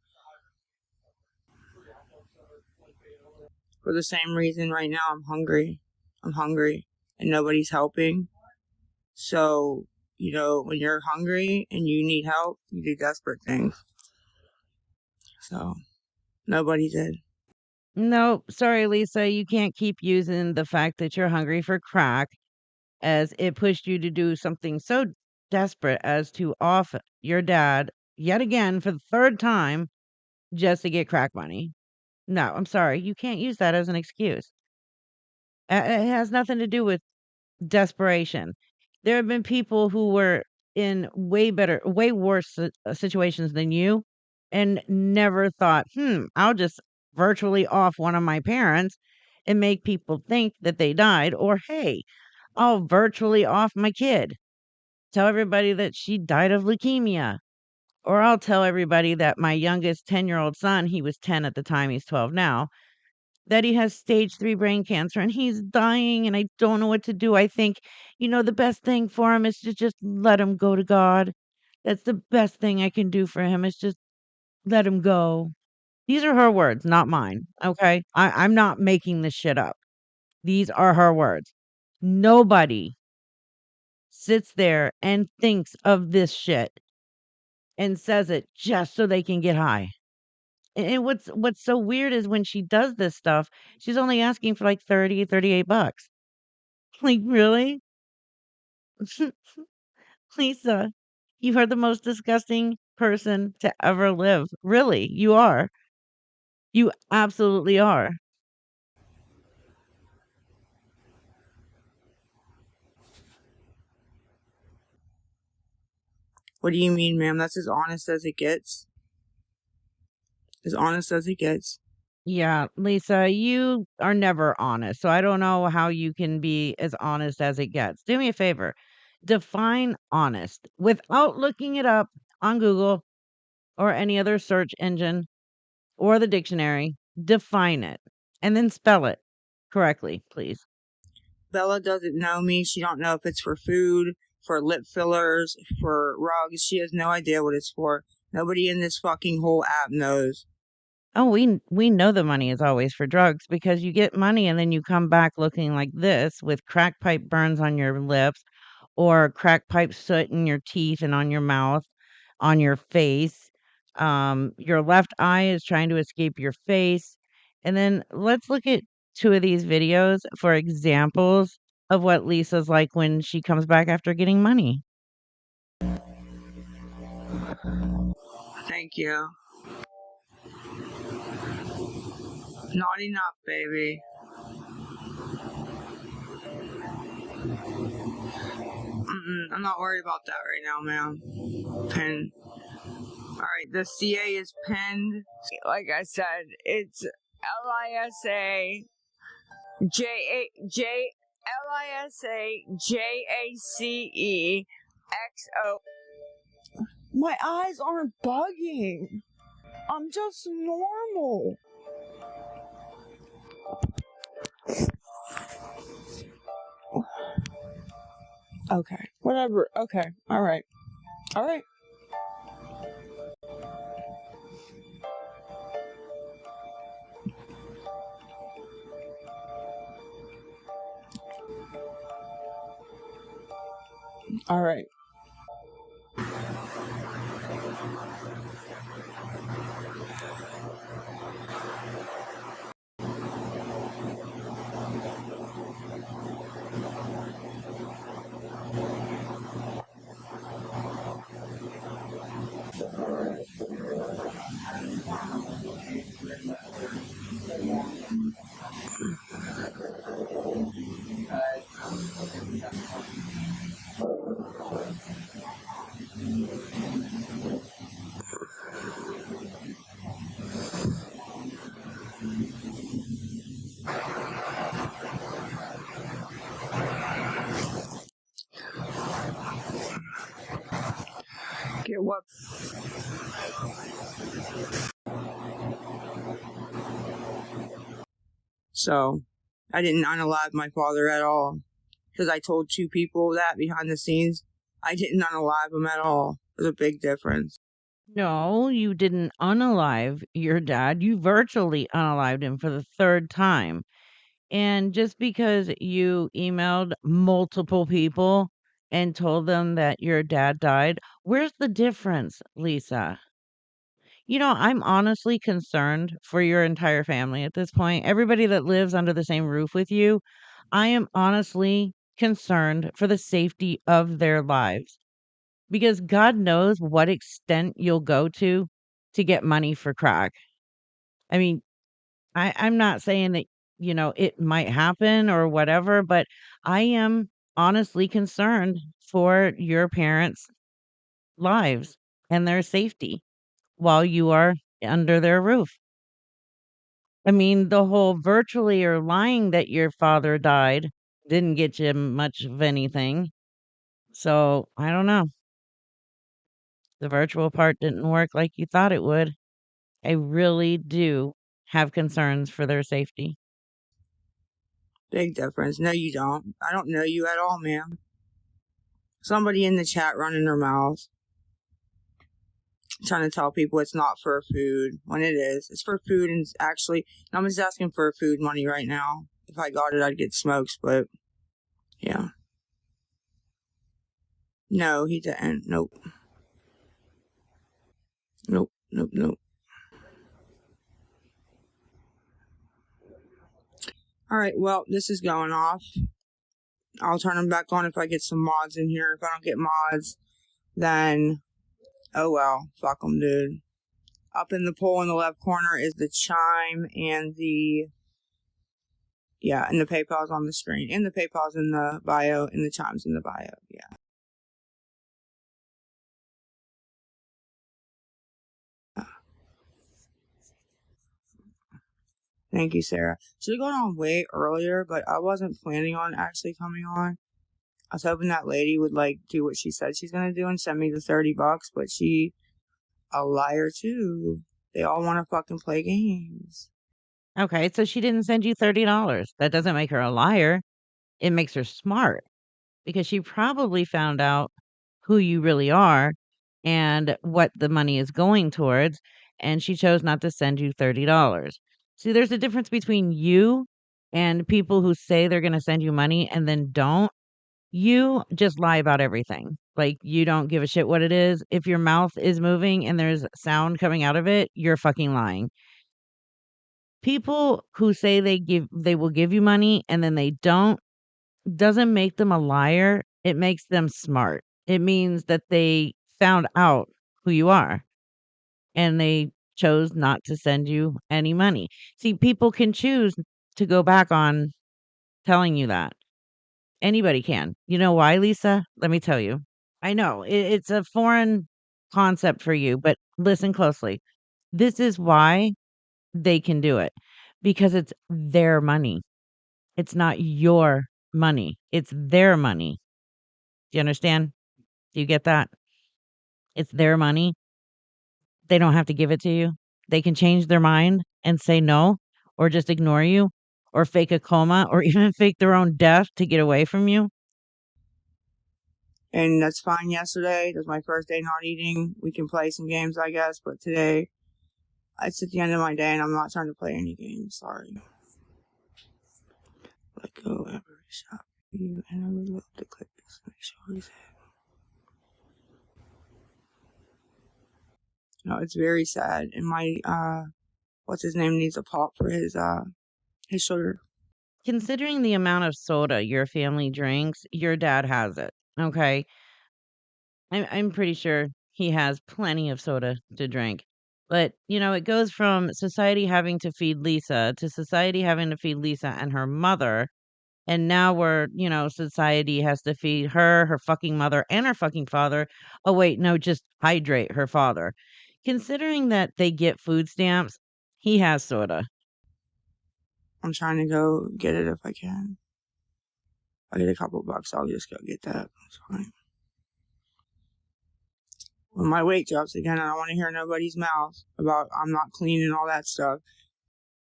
For the same reason, right now I'm hungry. I'm hungry, and nobody's helping. So, you know, when you're hungry and you need help, you do desperate things. So, nobody did. No, sorry, Lisa, you can't keep using the fact that you're hungry for crack as it pushed you to do something so desperate as to off your dad yet again for the third time just to get crack money. No, I'm sorry. You can't use that as an excuse. It has nothing to do with desperation. There have been people who were in way worse situations than you and never thought, I'll just virtually off one of my parents and make people think that they died. Or, hey, I'll virtually off my kid. Tell everybody that she died of leukemia. Or I'll tell everybody that my youngest 10-year-old son, he was 10 at the time, he's 12 now, that he has stage 3 brain cancer and he's dying and I don't know what to do. I think, the best thing for him is to just let him go to God. That's the best thing I can do for him is just let him go. These are her words, not mine. Okay. I'm not making this shit up. These are her words. Nobody sits there and thinks of this shit and says it just so they can get high. And what's so weird is when she does this stuff, she's only asking for like 38 bucks. Like, really? Lisa, you are the most disgusting person to ever live. Really, you are. You absolutely are. What do you mean, ma'am? That's as honest as it gets. As honest as it gets. Yeah, Lisa, you are never honest. So I don't know how you can be as honest as it gets. Do me a favor. Define honest without looking it up on Google or any other search engine or the dictionary. Define it and then spell it correctly, please. Bella doesn't know me. She don't know if it's for food, for lip fillers, for rugs. She has no idea what it's for. Nobody in this fucking whole app knows. Oh, we know the money is always for drugs because you get money and then you come back looking like this with crack pipe burns on your lips or crack pipe soot in your teeth and on your mouth, on your face. Your left eye is trying to escape your face. And then let's look at two of these videos for examples of what Lisa's like when she comes back after getting money. Thank you. Not enough, baby. I'm not worried about that right now, ma'am. Pin. Alright, the CA is pinned. Like I said, it's LISA JACE. My eyes aren't bugging. I'm just normal. Okay, whatever. Okay, alright. Alright. Alright. Get what? So, I didn't unalive my father at all. Because I told two people that behind the scenes. I didn't unalive him at all. There's a big difference. No, you didn't unalive your dad. You virtually unalived him for the third time. And just because you emailed multiple people and told them that your dad died, where's the difference, Lisa? I'm honestly concerned for your entire family at this point. Everybody that lives under the same roof with you, I am honestly concerned for the safety of their lives because God knows what extent you'll go to get money for crack. I mean, I'm not saying that, it might happen or whatever, but I am honestly concerned for your parents' lives and their safety while you are under their roof. I mean, the whole virtually or lying that your father died didn't get you much of anything. So I don't know. The virtual part didn't work like you thought it would. I really do have concerns for their safety. Big difference. No, you don't. I don't know you at all, ma'am. Somebody in the chat running their mouth. Trying to tell people it's not for food when it is. It's for food, and it's actually, I'm just asking for food money right now. If I got it, I'd get smokes, but yeah. No, he didn't. Nope. Nope, nope, nope. Alright, well, this is going off. I'll turn them back on if I get some mods in here. If I don't get mods, then, oh well, fuck them, dude. Up in the poll in the left corner is the chime and the, and the PayPal's on the screen. And the PayPal's in the bio, and the chime's in the bio, yeah. Thank you, Sarah. Should have gone on way earlier, but I wasn't planning on actually coming on. I was hoping that lady would, do what she said she's gonna do and send me the $30, but she a liar too. They all want to fucking play games. Okay, so she didn't send you $30. That doesn't make her a liar. It makes her smart because she probably found out who you really are and what the money is going towards, and she chose not to send you $30. See, there's a difference between you and people who say they're going to send you money and then don't. You just lie about everything. Like, you don't give a shit what it is. If your mouth is moving and there's sound coming out of it, you're fucking lying. People who say they will give you money and then they don't, doesn't make them a liar. It makes them smart. It means that they found out who you are and they chose not to send you any money. See, people can choose to go back on telling you that. Anybody can. You know why, Lisa? Let me tell you. I know it's a foreign concept for you, but listen closely. This is why they can do it, because it's their money. It's not your money. It's their money. Do you understand? Do you get that? It's their money. They don't have to give it to you. They can change their mind and say no, or just ignore you, or fake a coma, or even fake their own death to get away from you. And that's fine. Yesterday, it was my first day not eating. We can play some games, I guess, but today, it's at the end of my day and I'm not trying to play any games. Sorry. Let go every shot for you, and I would love to click this. Make sure he's No, it's very sad. And my what's his name needs a pop for his sugar. Considering the amount of soda your family drinks, your dad has it. Okay. I'm pretty sure he has plenty of soda to drink. But, it goes from society having to feed Lisa to society having to feed Lisa and her mother. And now society has to feed her, her fucking mother, and her fucking father. Oh, wait, no, just hydrate her father. Considering that they get food stamps, he has soda. I'm trying to go get it if I can. If I get a couple bucks, I'll just go get that. It's fine. When my weight drops again, I don't want to hear nobody's mouth about I'm not clean and all that stuff.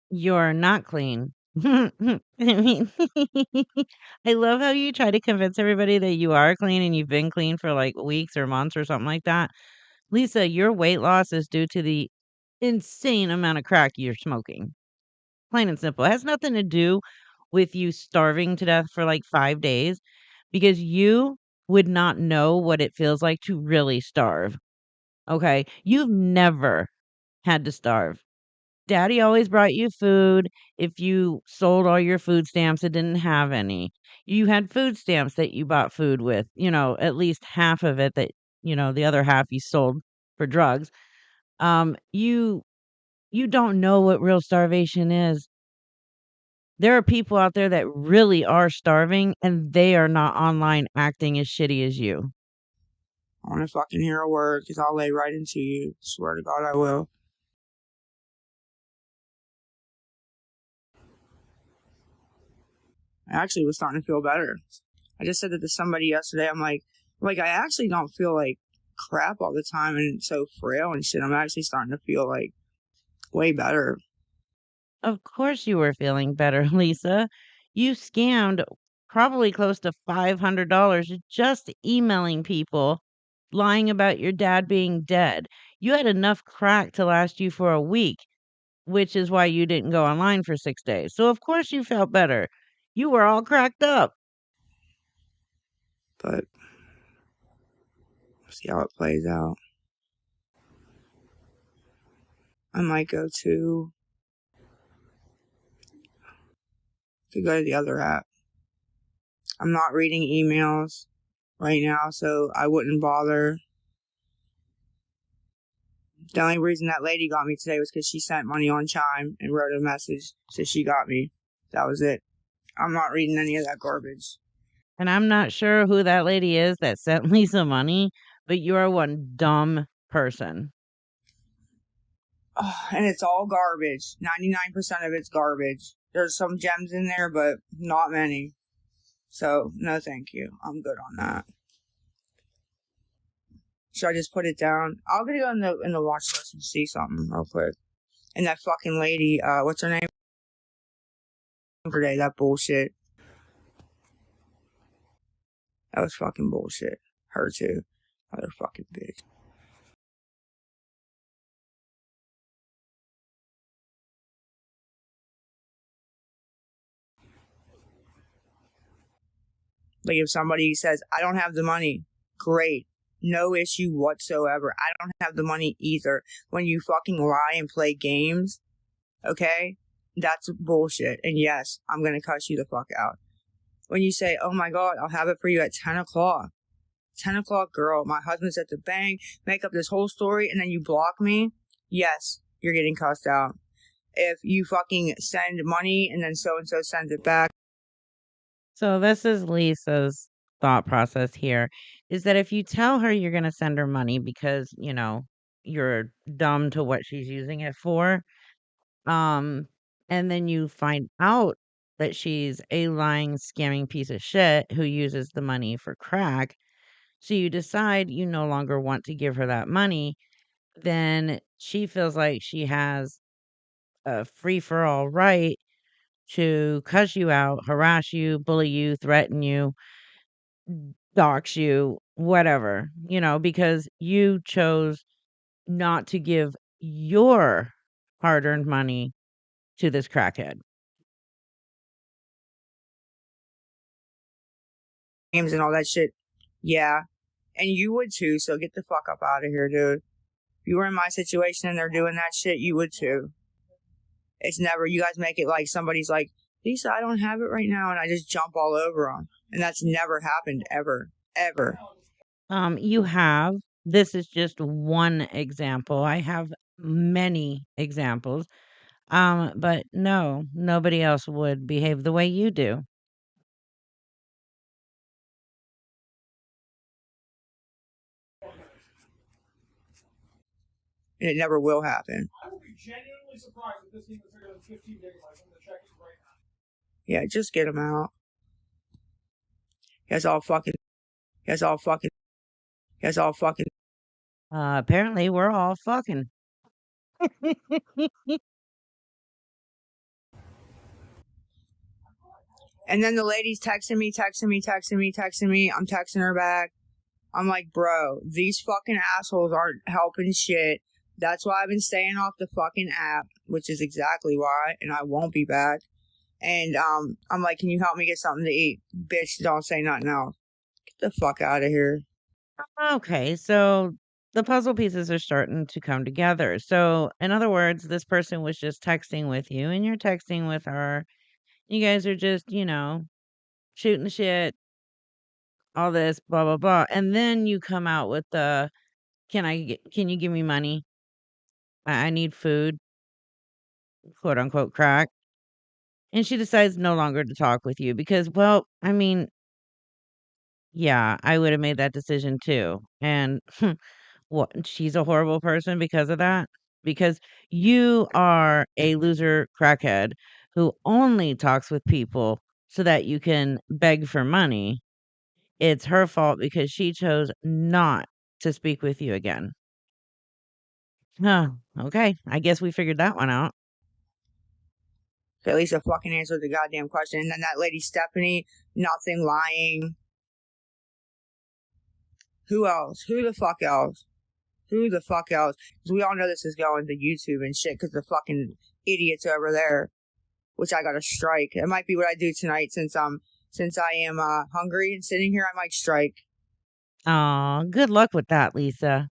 You're not clean. I mean, I love how you try to convince everybody that you are clean and you've been clean for like weeks or months or something like that. Lisa, your weight loss is due to the insane amount of crack you're smoking. Plain and simple. It has nothing to do with you starving to death for like 5 days, because you would not know what it feels like to really starve. Okay. You've never had to starve. Daddy always brought you food. If you sold all your food stamps, it didn't have any. You had food stamps that you bought food with, at least half of it that, the other half you sold for drugs. You don't know what real starvation is. There are people out there that really are starving and they are not online acting as shitty as you. I want to fucking hear a word because I'll lay right into you. Swear to God, I will. I actually was starting to feel better. I just said that to somebody yesterday. I'm like I actually don't feel like crap all the time and so frail and shit. I'm actually starting to feel like way better. Of course you were feeling better, Lisa. You scammed probably close to $500 just emailing people, lying about your dad being dead. You had enough crack to last you for a week, which is why you didn't go online for 6 days. So of course you felt better. You were all cracked up. But we'll see how it plays out. I might go to the other app. I'm not reading emails right now, so I wouldn't bother. The only reason that lady got me today was because she sent money on Chime and wrote a message, so she got me. That was it. I'm not reading any of that garbage. And I'm not sure who that lady is that sent Lisa money, but you are one dumb person. Oh, and it's all garbage. 99% of it's garbage. There's some gems in there, but not many. So, no thank you. I'm good on that. Should I just put it down? I'll go in the watch list and see something real quick. And that fucking lady, what's her name? Today, that bullshit. That was fucking bullshit. Her too. Other fucking bitch. Like if somebody says, I don't have the money, great. No issue whatsoever. I don't have the money either. When you fucking lie and play games, okay, that's bullshit. And yes, I'm going to cuss you the fuck out. When you say, oh my God, I'll have it for you at 10 o'clock. 10 o'clock, girl, my husband's at the bank, make up this whole story, and then you block me, yes, you're getting cussed out. If you fucking send money and then so-and-so sends it back. So this is Lisa's thought process here, is that if you tell her you're going to send her money because, you're dumb to what she's using it for, and then you find out that she's a lying, scamming piece of shit who uses the money for crack, so you decide you no longer want to give her that money, then she feels like she has a free-for-all right to cuss you out, harass you, bully you, threaten you, dox you, whatever, because you chose not to give your hard-earned money to this crackhead. Games and all that shit. Yeah. And you would too, so get the fuck up out of here, dude. If you were in my situation and they're doing that shit, you would too. It's never, you guys make it like somebody's like, Lisa, I don't have it right now, and I just jump all over them. And that's never happened, ever, ever. You have. This is just one example. I have many examples. But no, nobody else would behave the way you do. And it never will happen. I will be genuinely surprised if this thing was bigger than 15 gigabytes. I'm going to check it right now. Yeah, just get them out. That's all fucking. That's all fucking. That's all fucking. Apparently we're all fucking. And then the lady's texting me. I'm texting her back. I'm like, bro, these fucking assholes aren't helping shit. That's why I've been staying off the fucking app, which is exactly why, and I won't be back. And I'm like, can you help me get something to eat? Bitch, don't say nothing else. Get the fuck out of here. Okay, so the puzzle pieces are starting to come together. So, in other words, this person was just texting with you and you're texting with her. You guys are just, shooting the shit, all this, blah, blah, blah. And then you come out with the, can you give me money? I need food, quote unquote, crack. And she decides no longer to talk with you because, well, I mean, yeah, I would have made that decision too. And what, she's a horrible person because of that? Because you are a loser crackhead who only talks with people so that you can beg for money. It's her fault because she chose not to speak with you again. Huh, okay, I guess we figured that one out. At least I fucking answered the goddamn question. And then that lady Stephanie, nothing, lying. Who else? Who the fuck else? Who the fuck else? Because we all know this is going to YouTube and shit because the fucking idiots over there, which I gotta strike. It might be what I do tonight since I am hungry and sitting here. I might strike. Aw, good luck with that, Lisa.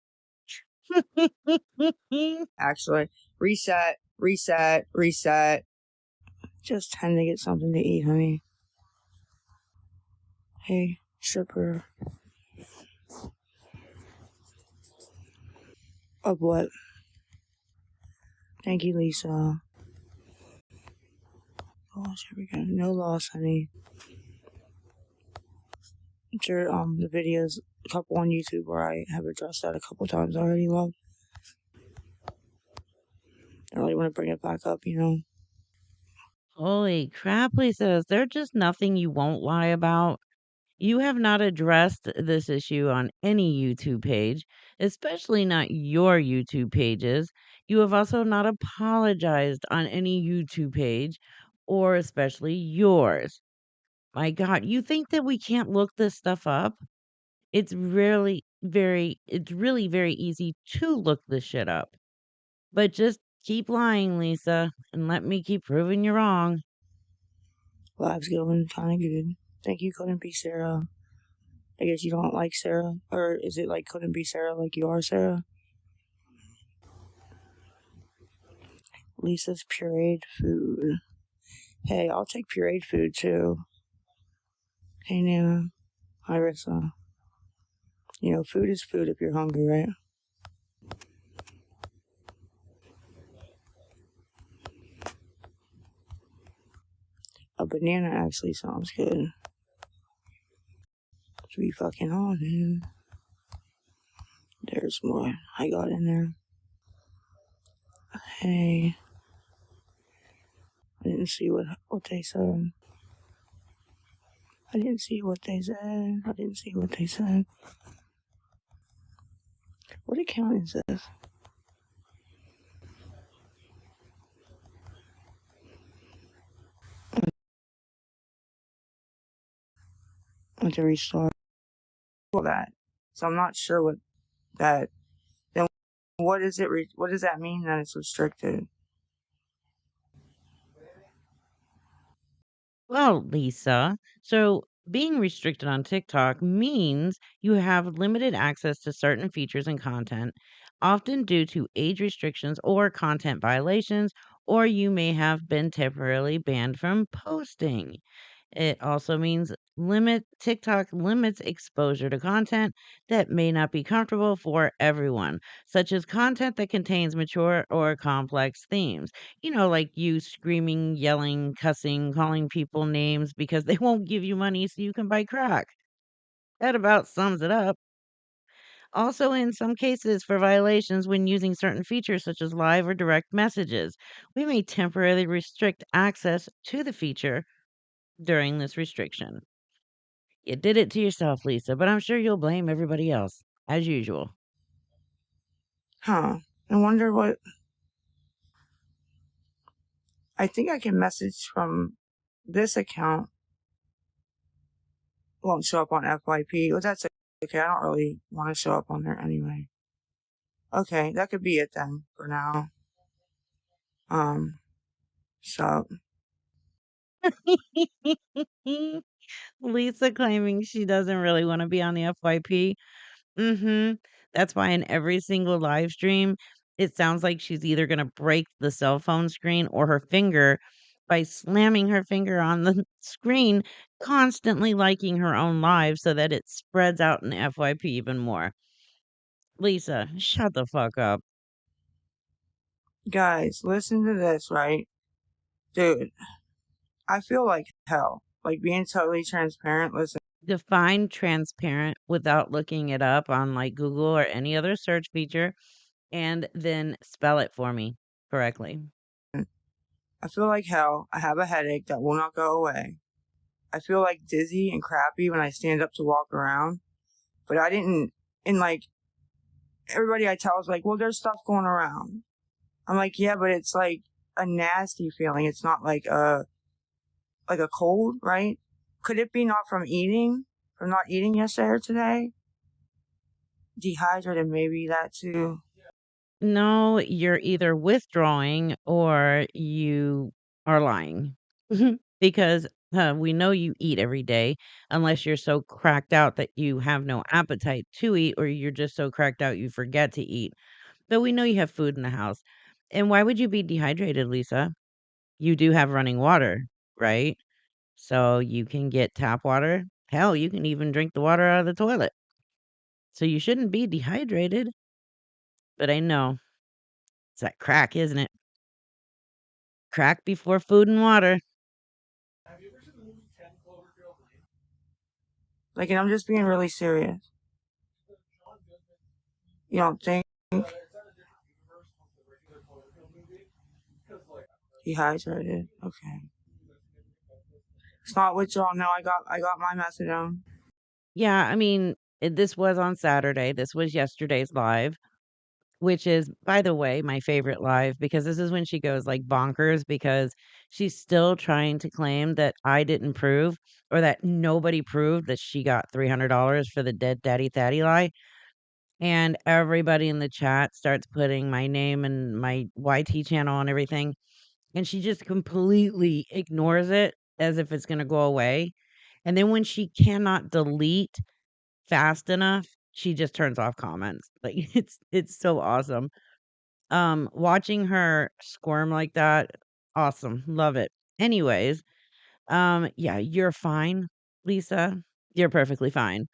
Actually, reset. Just time to get something to eat, honey. Hey, stripper. Of what? Thank you, Lisa. Loss, here we go. No loss, honey. I'm sure the videos, a couple on YouTube where I have addressed that a couple times already, love. I really want to bring it back up, Holy crap, Lisa. Is there just nothing you won't lie about? You have not addressed this issue on any YouTube page, especially not your YouTube pages. You have also not apologized on any YouTube page, or especially yours. My God, you think that we can't look this stuff up? It's really very easy to look this shit up. But just keep lying, Lisa, and let me keep proving you wrong. Life's going kind of good. think you couldn't be Sarah. I guess you don't like Sarah, or is it like couldn't be Sarah like you are Sarah? Lisa's pureed food. Hey, I'll take pureed food too. Hey, Nana. Hi, Rissa. You know, food is food if you're hungry, right? A banana actually sounds good. To be fucking honest. There's more I got in there. Hey. I didn't see what they said. I didn't see what they said. I didn't see what they said. What account is this? I want to restart all that. So I'm not sure what that. Then what is it? What does that mean that it's restricted? Well, Lisa, so being restricted on TikTok means you have limited access to certain features and content, often due to age restrictions or content violations, or you may have been temporarily banned from posting. It also means limit TikTok limits exposure to content that may not be comfortable for everyone, such as content that contains mature or complex themes. Like you screaming, yelling, cussing, calling people names because they won't give you money so you can buy crack. That about sums it up. Also, in some cases, for violations when using certain features such as live or direct messages, we may temporarily restrict access to the feature during this restriction. You did it to yourself, Lisa, but I'm sure you'll blame everybody else, as usual. Huh. I wonder what. I think I can message from this account. Won't show up on FYP. Well, that's okay. I don't really want to show up on there anyway. Okay, that could be it then for now. So Lisa claiming she doesn't really want to be on the FYP. That's why in every single live stream, it sounds like she's either going to break the cell phone screen or her finger by slamming her finger on the screen, constantly liking her own live so that it spreads out in the FYP even more. Lisa, shut the fuck up. guys, listen to this, right? Dude, I feel like hell. Like being totally transparent. Listen, Define transparent without looking it up on like Google or any other search feature, and then spell it for me correctly. I feel like hell. I have a headache that will not go away. I feel like dizzy and crappy when I stand up to walk around. But I didn't, and like everybody I tell is like, well, there's stuff going around. I'm like, yeah, but it's like a nasty feeling. It's not like a cold, right? Could it be not from not eating yesterday or today? Dehydrated, maybe that too. No, you're either withdrawing or you are lying. Because we know you eat every day, unless you're so cracked out that you have no appetite to eat, or you're just so cracked out you forget to eat. But we know you have food in the house. And why would you be dehydrated, Lisa? You do have running water, right? So you can get tap water. Hell, you can even drink the water out of the toilet. So you shouldn't be dehydrated. But I know it's that crack, isn't it? Crack before food and water. Like, and I'm just being really serious. You don't think dehydrated? Okay. It's not what y'all know. I got my methadone. Yeah, I mean, this was on Saturday. This was yesterday's live, which is, by the way, my favorite live because this is when she goes like bonkers because she's still trying to claim that I didn't prove or that nobody proved that she got $300 for the dead daddy thaddy lie. And everybody in the chat starts putting my name and my YT channel and everything. And she just completely ignores it as if it's going to go away. And then when she cannot delete fast enough, she just turns off comments. Like, it's so awesome. Watching her squirm like that, awesome. Love it. Anyways, yeah, you're fine, Lisa. You're perfectly fine.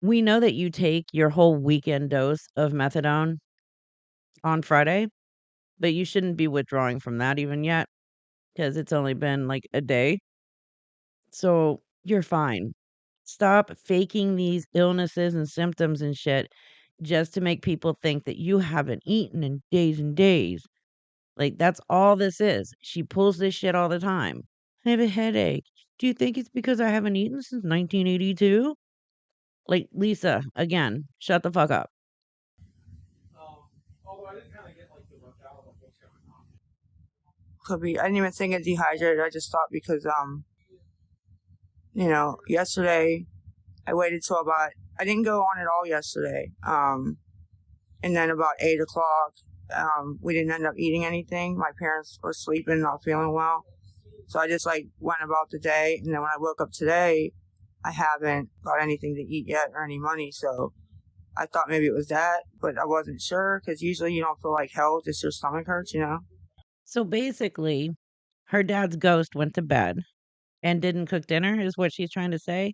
We know that you take your whole weekend dose of methadone on Friday, but you shouldn't be withdrawing from that even yet because it's only been like a day. So you're fine. Stop faking these illnesses and symptoms and shit just to make people think that you haven't eaten in days and days. Like, that's all this is. She pulls this shit all the time. I have a headache. Do you think it's because I haven't eaten since 1982? Like, Lisa, again, shut the fuck up. Could be. I didn't even think of dehydrated. I just thought because yesterday I waited till about. I didn't go on at all yesterday. And then about 8 o'clock, we didn't end up eating anything. My parents were sleeping, not feeling well. So I just went about the day. And then when I woke up today, I haven't got anything to eat yet or any money. So I thought maybe it was that, but I wasn't sure because usually you don't feel like hell, just your stomach hurts. So basically, her dad's ghost went to bed and didn't cook dinner, is what she's trying to say.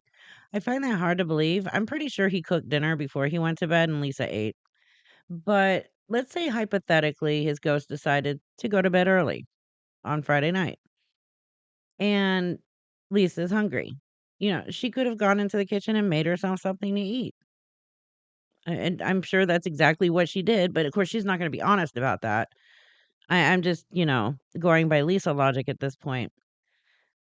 I find that hard to believe. I'm pretty sure he cooked dinner before he went to bed and Lisa ate. But let's say hypothetically his ghost decided to go to bed early on Friday night and Lisa's hungry. She could have gone into the kitchen and made herself something to eat. And I'm sure that's exactly what she did, but of course she's not going to be honest about that. I'm just, going by Lisa logic at this point.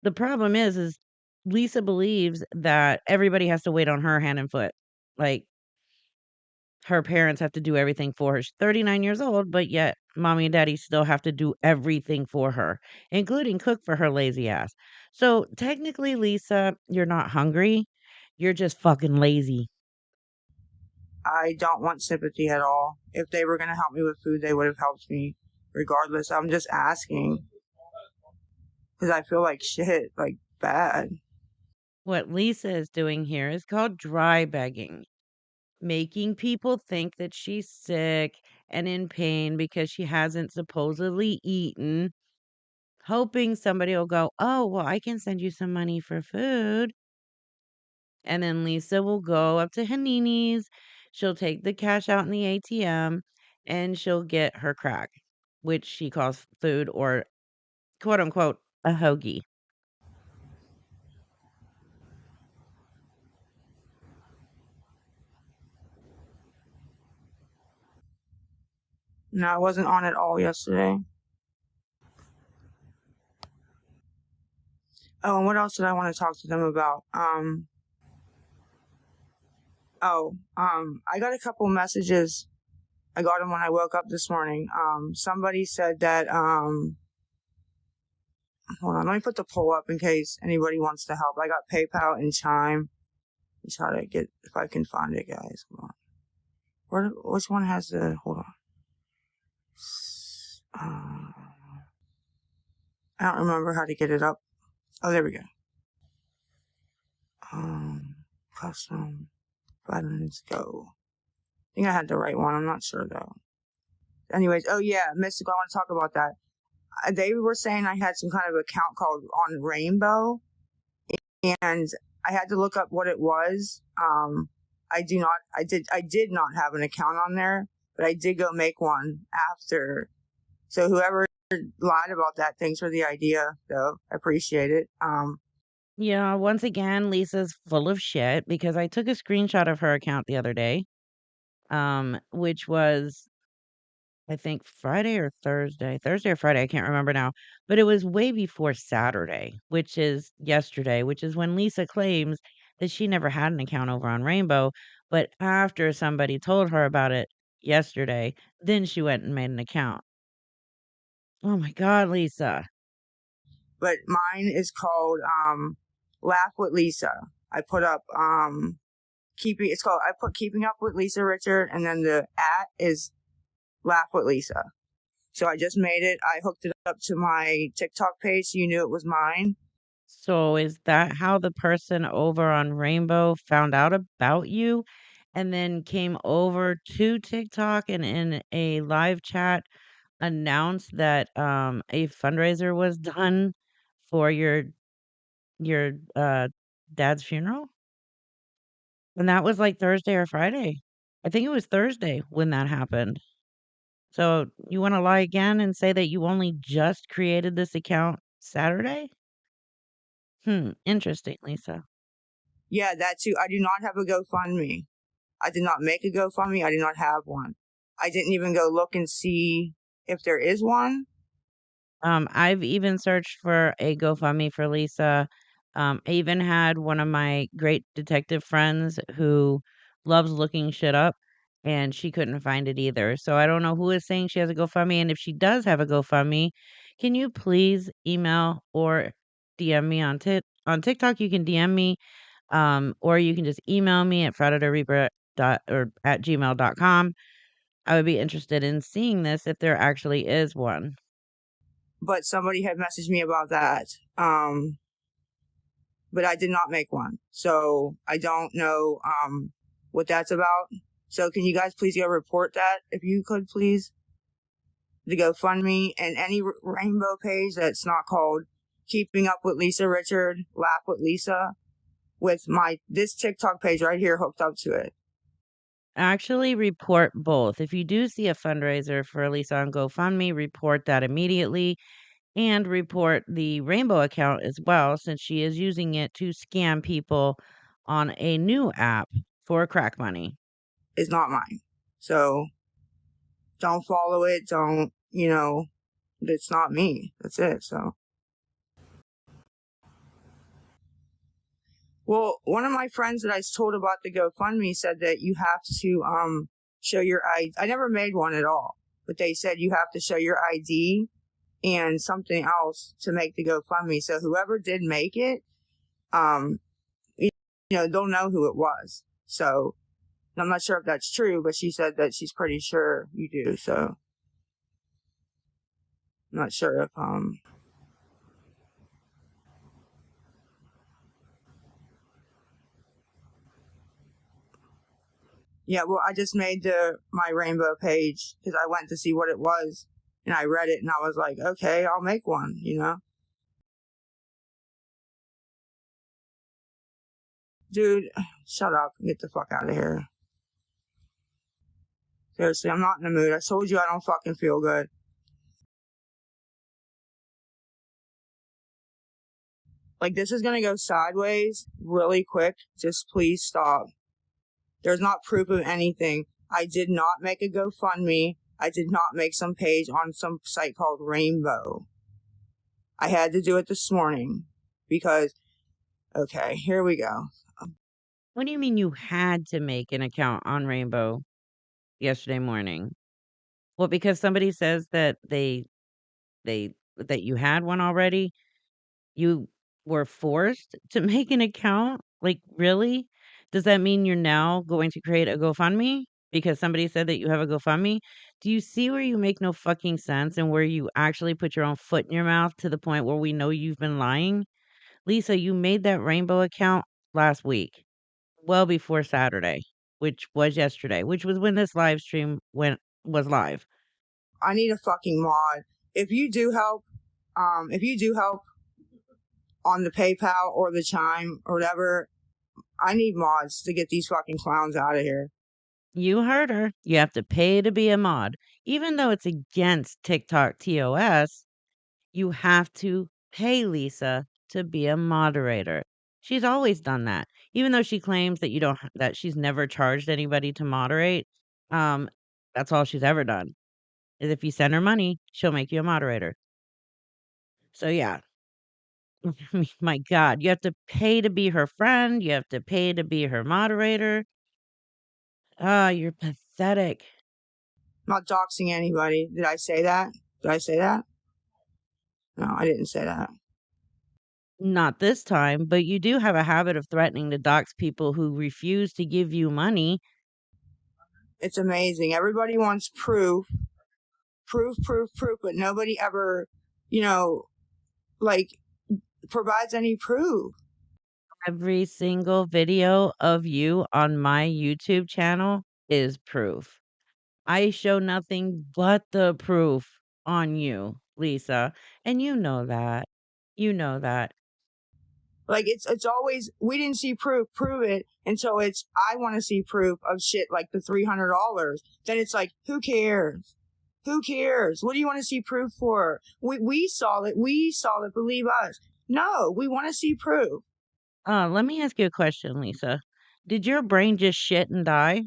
The problem is Lisa believes that everybody has to wait on her hand and foot. Like, her parents have to do everything for her. She's 39 years old, but yet mommy and daddy still have to do everything for her, including cook for her lazy ass. So technically, Lisa, you're not hungry. You're just fucking lazy. I don't want sympathy at all. If they were going to help me with food, they would have helped me regardless. I'm just asking because I feel like shit, like bad. What Lisa is doing here is called dry begging, making people think that she's sick and in pain because she hasn't supposedly eaten, hoping somebody will go, "Oh, well, I can send you some money for food." And then Lisa will go up to Hanini's, she'll take the cash out in the ATM, and she'll get her crack, which she calls food or quote unquote a hoagie. No, I wasn't on at all yesterday. Oh, and what else did I want to talk to them about? I got a couple messages. I got them when I woke up this morning. Somebody said that, hold on, let me put the poll up in case anybody wants to help. I got PayPal and Chime. Let's try to get, if I can find it, guys. Hold on. Which one has the, hold on. I don't remember how to get it up. Oh, there we go. Custom buttons, go. I think I had the right one. I'm not sure though. Anyways, oh yeah, Mystical, I want to talk about that. They were saying I had some kind of account called on Rainbow, and I had to look up what it was. I did not have an account on there, but I did go make one after. So whoever lied about that, thanks for the idea, though. I appreciate it. Yeah, once again, Lisa's full of shit because I took a screenshot of her account the other day, which was I think Friday or Thursday or Friday, I can't remember now, but it was way before Saturday, which is yesterday, which is when Lisa claims that she never had an account over on Rainbow, but after somebody told her about it yesterday, then she went and made an account. Oh my God, Lisa. But mine is called Laugh with Lisa. I put up I put Keeping Up with Lisa Richard, and then the @ is Laugh with Lisa. So I just made it. I hooked it up to my TikTok page so you knew it was mine. So is that how the person over on Rainbow found out about you and then came over to TikTok and in a live chat announced that a fundraiser was done for your dad's funeral? And that was like Thursday or Friday. I think it was Thursday when that happened. So you want to lie again and say that you only just created this account Saturday? Interesting, Lisa. Yeah, that too. I do not have a GoFundMe. I did not make a GoFundMe. I do not have one. I didn't even go look and see if there is one. I've even searched for a GoFundMe for Lisa. I even had one of my great detective friends who loves looking shit up, and she couldn't find it either. So I don't know who is saying she has a GoFundMe, and if she does have a GoFundMe, can you please email or DM me on TikTok? You can DM me, or you can just email me at frauditorreaper dot or at gmail.com. I would be interested in seeing this if there actually is one. But somebody had messaged me about that. But I did not make one. So I don't know what that's about. So can you guys please go report that if you could please? The GoFundMe and any rainbow page that's not called Keeping Up with Lisa Richard, Laugh with Lisa, with this TikTok page right here hooked up to it. Actually, report both. If you do see a fundraiser for Lisa on GoFundMe, report that immediately and report the Rainbow account as well, since she is using it to scam people on a new app for crack money. It's not mine. So don't follow it. Don't, it's not me. That's it. So. Well, one of my friends that I told about the GoFundMe said that you have to show your ID. I never made one at all, but they said you have to show your ID and something else to make the GoFundMe. So whoever did make it, they'll know who it was. So I'm not sure if that's true, but she said that she's pretty sure you do. So I'm not sure if Yeah, well, I just made my rainbow page because I went to see what it was, and I read it, and I was like, okay, I'll make one. Dude, shut up, get the fuck out of here. Seriously, I'm not in the mood. I told you I don't fucking feel good. Like, this is gonna go sideways really quick. Just please stop. There's not proof of anything. I did not make a GoFundMe. I did not make some page on some site called Rainbow. I had to do it this morning because, okay, here we go. What do you mean you had to make an account on Rainbow yesterday morning? Well, because somebody says that that you had one already? You were forced to make an account? Like, really? Does that mean you're now going to create a GoFundMe because somebody said that you have a GoFundMe? Do you see where you make no fucking sense and where you actually put your own foot in your mouth to the point where we know you've been lying? Lisa, you made that Rainbow account last week, well before Saturday, which was yesterday, which was when this live stream was live. I need a fucking mod. If you do help, on the PayPal or the Chime or whatever, I need mods to get these fucking clowns out of here. You heard her. You have to pay to be a mod. Even though it's against TikTok TOS, you have to pay Lisa to be a moderator. She's always done that. Even though she claims that you don't that she's never charged anybody to moderate, um, that's all she's ever done. Is if you send her money, she'll make you a moderator. So yeah. I mean, my God, you have to pay to be her friend, you have to pay to be her moderator. Ah, you're pathetic. I'm not doxing anybody. Did I say that? Did I say that? No, I didn't say that. Not this time, but you do have a habit of threatening to dox people who refuse to give you money. It's amazing. Everybody wants proof, but nobody ever, like, provides any proof. Every single video of you on my YouTube channel is proof. I show nothing but the proof on you, Lisa, and you know that. You know that. Like it's always we didn't see proof, prove it. And so it's I want to see proof of shit like the $300. Then it's like, who cares? Who cares? What do you want to see proof for? We saw it. We saw it. Believe us. No, we want to see proof. Let me ask you a question, Lisa. Did your brain just shit and die?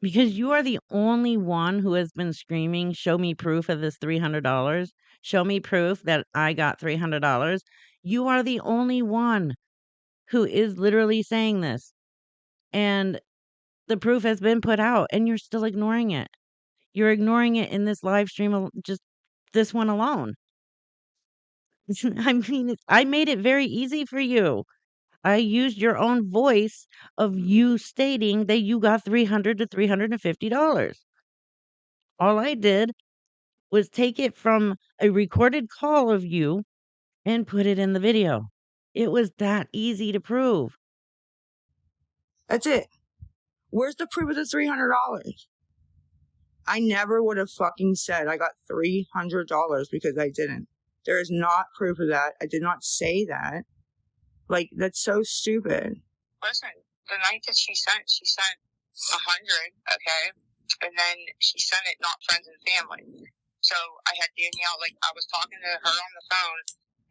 Because you are the only one who has been screaming, "Show me proof of this $300. Show me proof that I got $300." You are the only one who is literally saying this. And the proof has been put out and you're still ignoring it. You're ignoring it in this live stream, just this one alone. I mean, I made it very easy for you. I used your own voice of you stating that you got $300 to $350. All I did was take it from a recorded call of you and put it in the video. It was that easy to prove. That's it. Where's the proof of the $300? I never would have fucking said I got $300 because I didn't. There is not proof of that. I did not say that. Like, that's so stupid. Listen, the night that she sent 100, okay? And then she sent it not friends and family. So I had Danielle, like, I was talking to her on the phone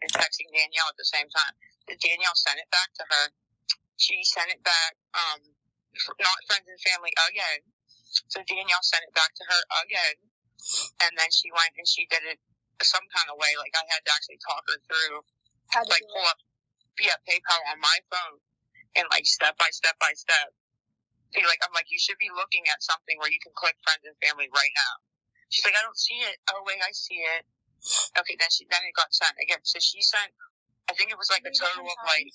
and texting Danielle at the same time. Danielle sent it back to her. She sent it back, not friends and family again. So Danielle sent it back to her again. And then she went and she did it some kind of way. Like, I had to actually talk her through, like, pull up, PayPal on my phone and, like, step by step by step. See, like, I'm like, you should be looking at something where you can click friends and family right now. She's like, I don't see it. Oh, wait, I see it. Okay, then it got sent again. So she sent, I think it was like a total of like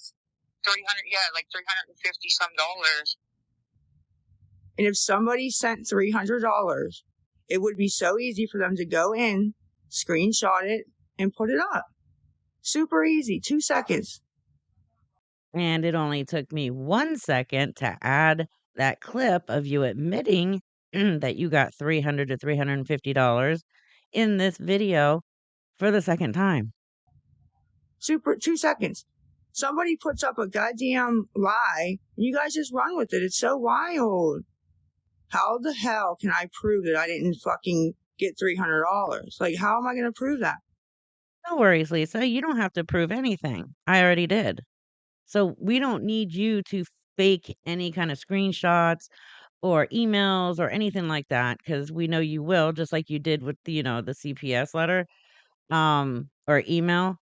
300, like 350 some dollars. And if somebody sent $300, it would be so easy for them to go in, screenshot it, and put it up. Super easy. 2 seconds. And it only took me 1 second to add that clip of you admitting that you got $300 to $350 in this video for the second time. Super 2 seconds. Somebody puts up a goddamn lie, and you guys just run with it. It's so wild. How the hell can I prove that I didn't fucking get $300? Like, how am I going to prove that? No worries, Lisa. You don't have to prove anything. I already did. So we don't need you to fake any kind of screenshots or emails or anything like that because we know you will, just like you did with the CPS letter or email.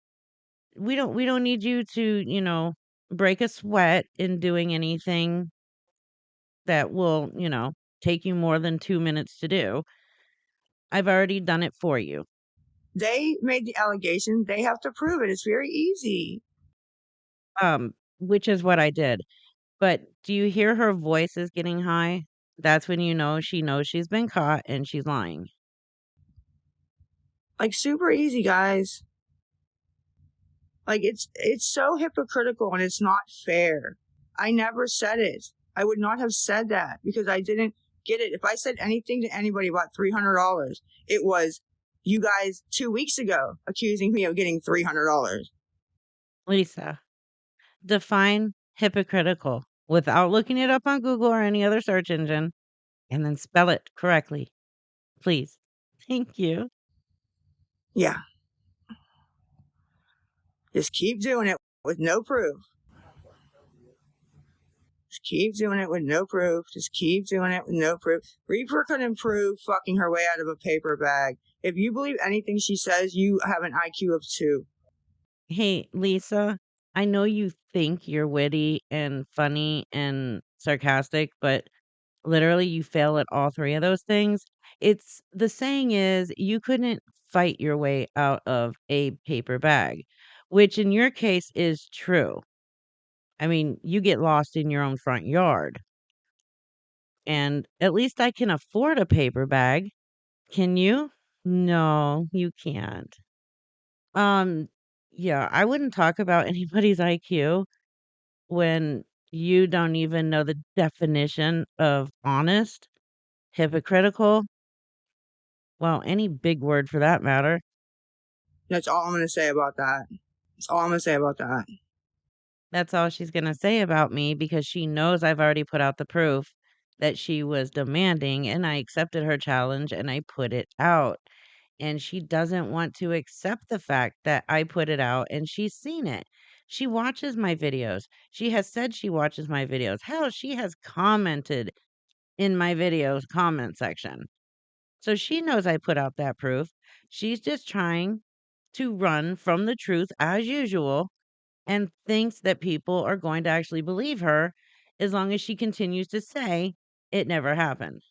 We don't need you to break a sweat in doing anything that will take you more than 2 minutes to do. I've already done it for you. They made the allegation. They have to prove it. It's very easy. Which is what I did. But do you hear her voice is getting high? That's when you know she knows she's been caught and she's lying. Like, super easy, guys. Like, it's so hypocritical and it's not fair. I never said it. I would not have said that because I didn't get it. If I said anything to anybody about $300, it was you guys 2 weeks ago accusing me of getting $300. Lisa, define hypocritical without looking it up on Google or any other search engine and then spell it correctly. Please. Thank you. Yeah. Just keep doing it with no proof. Just keep doing it with no proof. Just keep doing it with no proof. Reaper couldn't prove fucking her way out of a paper bag. If you believe anything she says, you have an IQ of 2. Hey, Lisa, I know you think you're witty and funny and sarcastic, but literally you fail at all three of those things. It's the saying is you couldn't fight your way out of a paper bag, which in your case is true. I mean, you get lost in your own front yard. And at least I can afford a paper bag. Can you? No, you can't. Um, Yeah, I wouldn't talk about anybody's IQ when you don't even know the definition of honest, hypocritical, well, any big word for that matter. That's all I'm going to say about that. That's all I'm going to say about that. That's all she's gonna say about me because she knows I've already put out the proof that she was demanding, and I accepted her challenge and I put it out. And she doesn't want to accept the fact that I put it out and she's seen it. She watches my videos. She has said she watches my videos. Hell, she has commented in my videos comment section. So she knows I put out that proof. She's just trying to run from the truth as usual and thinks that people are going to actually believe her as long as she continues to say it never happened.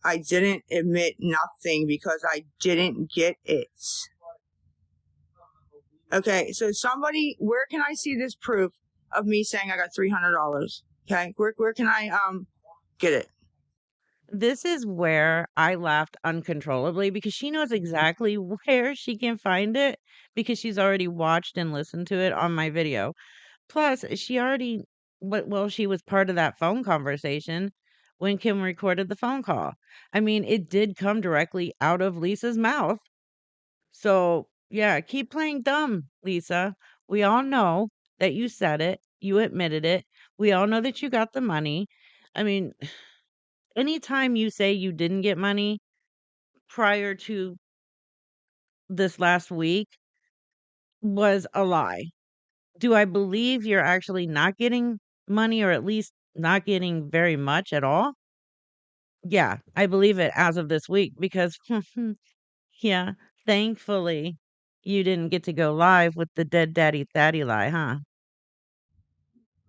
I didn't admit nothing because I didn't get it. Okay, so somebody, where can I see this proof of me saying I got $300? Okay, where can I get it? This is where I laughed uncontrollably because she knows exactly where she can find it because she's already watched and listened to it on my video. Plus, she already, well, she was part of that phone conversation when Kim recorded the phone call. I mean, it did come directly out of Lisa's mouth. So, yeah, keep playing dumb, Lisa. We all know that you said it, you admitted it. We all know that you got the money. I mean, anytime you say you didn't get money prior to this last week was a lie. Do I believe you're actually not getting money or at least not getting very much at all? Yeah, I believe it as of this week because, yeah, thankfully you didn't get to go live with the dead daddy thaddy lie, huh?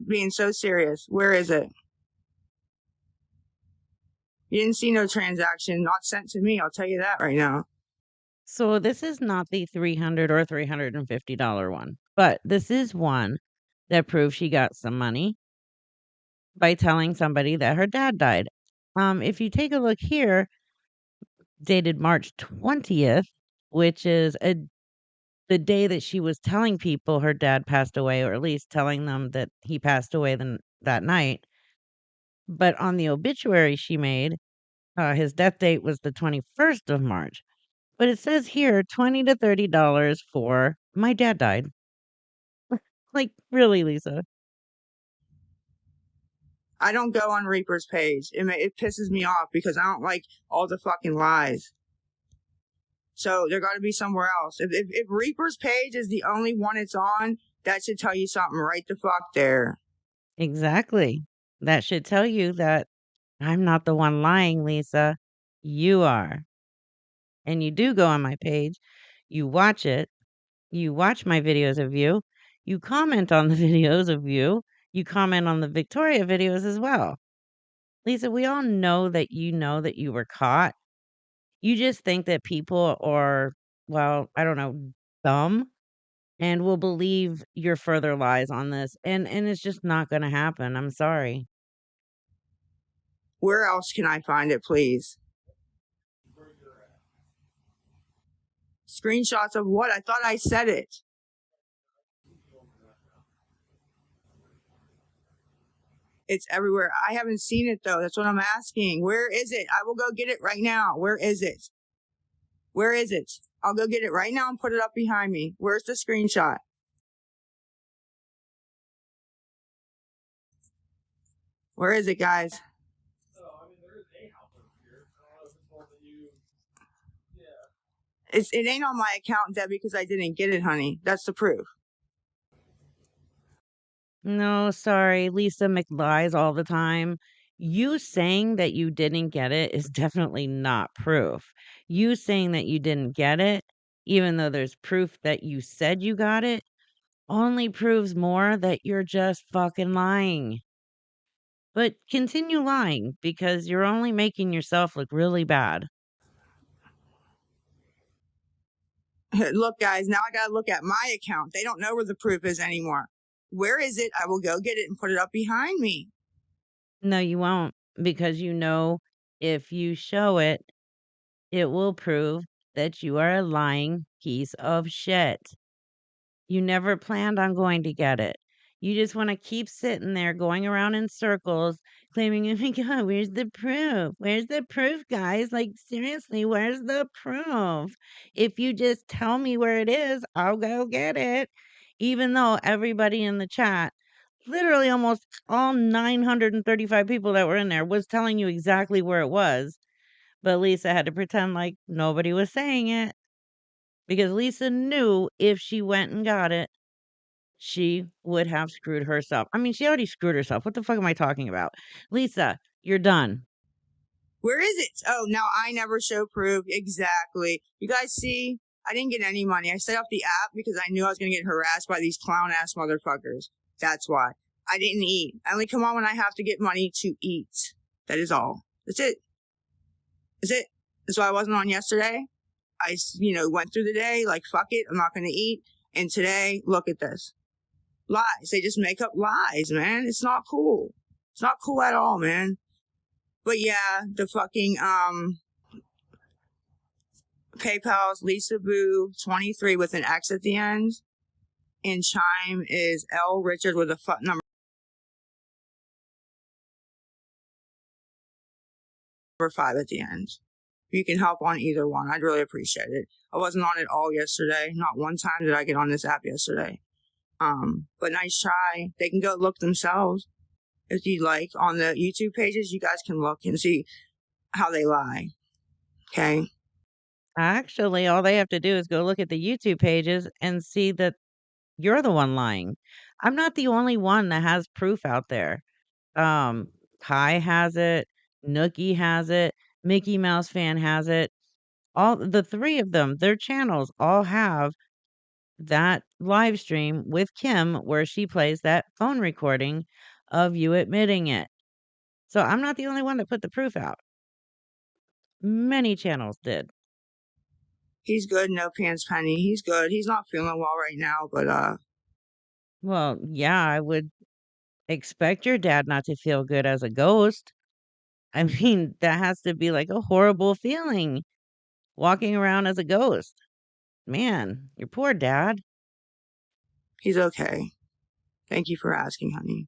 Being so serious, where is it? You didn't see no transaction, not sent to me. I'll tell you that right now. So this is not the 300 or $350 one, but this is one that proves she got some money by telling somebody that her dad died. If you take a look here, dated March 20th, which is the day that she was telling people her dad passed away, or at least telling them that he passed away that night. But on the obituary she made, his death date was the 21st of March. But it says here $20 to $30 for my dad died. Like, really, Lisa? I don't go on Reaper's page. It pisses me off because I don't like all the fucking lies. So there got to be somewhere else. If Reaper's page is the only one it's on, that should tell you something right the fuck there. Exactly. That should tell you that I'm not the one lying, Lisa. You are. And you do go on my page, you watch it, you watch my videos of you, you comment on the videos of you comment on the Victoria videos as well. Lisa, we all know that you were caught. You just think that people are, well, I don't know, dumb and will believe your further lies on this. And it's just not going to happen. I'm sorry. Where else can I find it, please? Screenshots of what? I thought I said it. It's everywhere. I haven't seen it though. That's what I'm asking. Where is it? I will go get it right now. Where is it? Where is it? I'll go get it right now and put it up behind me. Where's the screenshot? Where is it, guys? It ain't on my account, Debbie, because I didn't get it, honey. That's the proof. No, sorry. Lisa McLies all the time. You saying that you didn't get it is definitely not proof. You saying that you didn't get it, even though there's proof that you said you got it, only proves more that you're just fucking lying. But continue lying because you're only making yourself look really bad. Look, guys, now I got to look at my account. They don't know where the proof is anymore. Where is it? I will go get it and put it up behind me. No, you won't because you know if you show it, it will prove that you are a lying piece of shit. You never planned on going to get it. You just wanna keep sitting there going around in circles claiming, "Oh my god, where's the proof? Where's the proof, guys? Like, seriously, where's the proof? If you just tell me where it is, I'll go get it." Even though everybody in the chat, literally almost all 935 people that were in there was telling you exactly where it was, but Lisa had to pretend like nobody was saying it because Lisa knew if she went and got it, she would have screwed herself. I mean, she already screwed herself. What the fuck am I talking about? Lisa, you're done. Where is it? Oh, now I never show proof. Exactly. You guys see? I didn't get any money. I set up the app because I knew I was going to get harassed by these clown ass motherfuckers. That's why. I didn't eat. I only come on when I have to get money to eat. That is all. That's it. That's it. That's why I wasn't on yesterday. I, went through the day like, fuck it. I'm not going to eat. And today, look at this. Lies. They just make up lies, man. It's not cool. It's not cool at all, man. But yeah, the fucking, PayPal's Lisa Boo 23 with an X at the end. And Chime is L Richard with a number 5 at the end. If you can help on either one, I'd really appreciate it. I wasn't on it all yesterday. Not one time did I get on this app yesterday. But nice try. They can go look themselves. If you like, on the YouTube pages, you guys can look and see how they lie. Okay? Actually, all they have to do is go look at the YouTube pages and see that you're the one lying. I'm not the only one that has proof out there. Um, Kai has it, Nookie has it, Mickey Mouse Fan has it. All the three of them, their channels all have that live stream with Kim where she plays that phone recording of you admitting it. So I'm not the only one that put the proof out. Many channels did. He's good, no pants penny. He's good. He's not feeling well right now, but Well, yeah, I would expect your dad not to feel good as a ghost. I mean, that has to be like a horrible feeling walking around as a ghost. Man, your poor dad. he's okay. Thank you for asking, honey.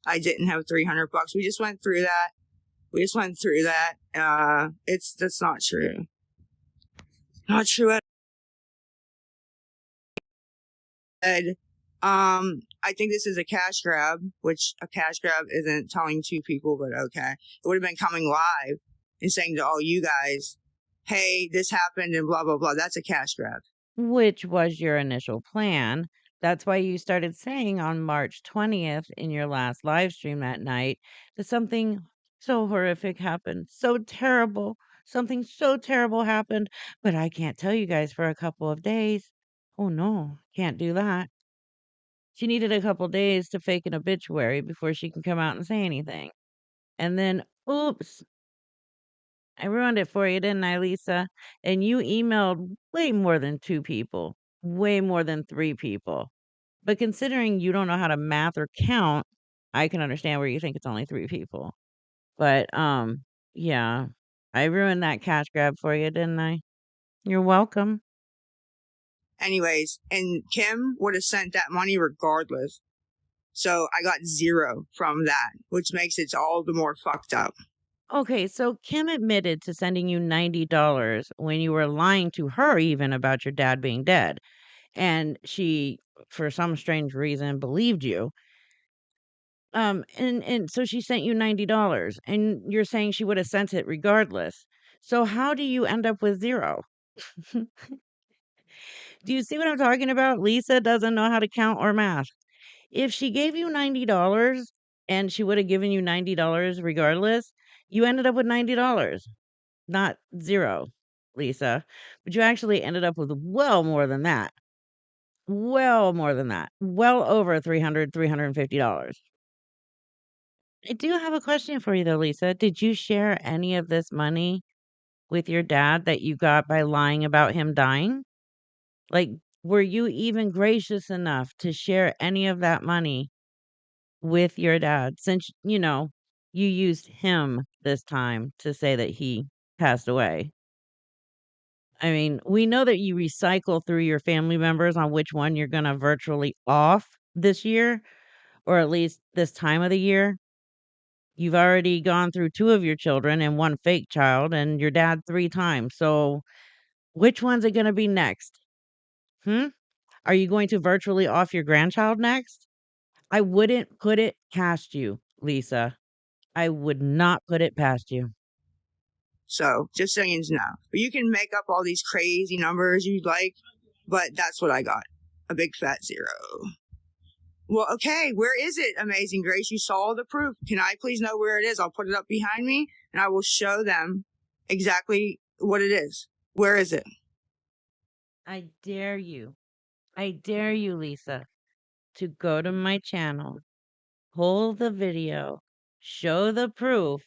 I didn't have $300. We just went through that. That's not true. Not true at all. I think this is a cash grab, which a cash grab isn't telling two people, but okay. It would have been coming live and saying to all you guys, hey, this happened and blah, blah, blah. That's a cash grab. Which was your initial plan. That's why you started saying on March 20th in your last live stream that night that something so horrific happened. So terrible. Something so terrible happened, but I can't tell you guys for a couple of days. Oh no, can't do that. She needed a couple days to fake an obituary before she can come out and say anything. And then, oops, I ruined it for you, didn't I, Lisa? And you emailed way more than 2 people, way more than 3 people. But considering you don't know how to math or count, I can understand where you think it's only 3 people. But, yeah, I ruined that cash grab for you, didn't I? You're welcome. Anyways, and Kim would have sent that money regardless. So I got 0 from that, which makes it all the more fucked up. Okay, so Kim admitted to sending you $90 when you were lying to her even about your dad being dead. And she, for some strange reason, believed you. And so she sent you $90, and you're saying she would have sent it regardless. So how do you end up with 0? Do you see what I'm talking about? Lisa doesn't know how to count or math. If she gave you $90 and she would have given you $90 regardless, you ended up with $90, not 0, Lisa. But you actually ended up with well more than that. Well more than that. Well over $350. I do have a question for you though, Lisa. Did you share any of this money with your dad that you got by lying about him dying? Like, were you even gracious enough to share any of that money with your dad since, you used him this time to say that he passed away? I mean, we know that you recycle through your family members on which one you're gonna virtually off this year, or at least this time of the year. You've already gone through 2 of your children and 1 fake child and your dad 3 times, so which one's it gonna be next? Hmm? Are you going to virtually off your grandchild next? I wouldn't put it past you, Lisa. I would not put it past you. So just so you know. But you can make up all these crazy numbers you'd like, but that's what I got. A big fat 0. Well, okay, where is it, Amazing Grace? You saw the proof. Can I please know where it is? I'll put it up behind me and I will show them exactly what it is. Where is it? I dare you. I dare you, Lisa, to go to my channel, pull the video, show the proof,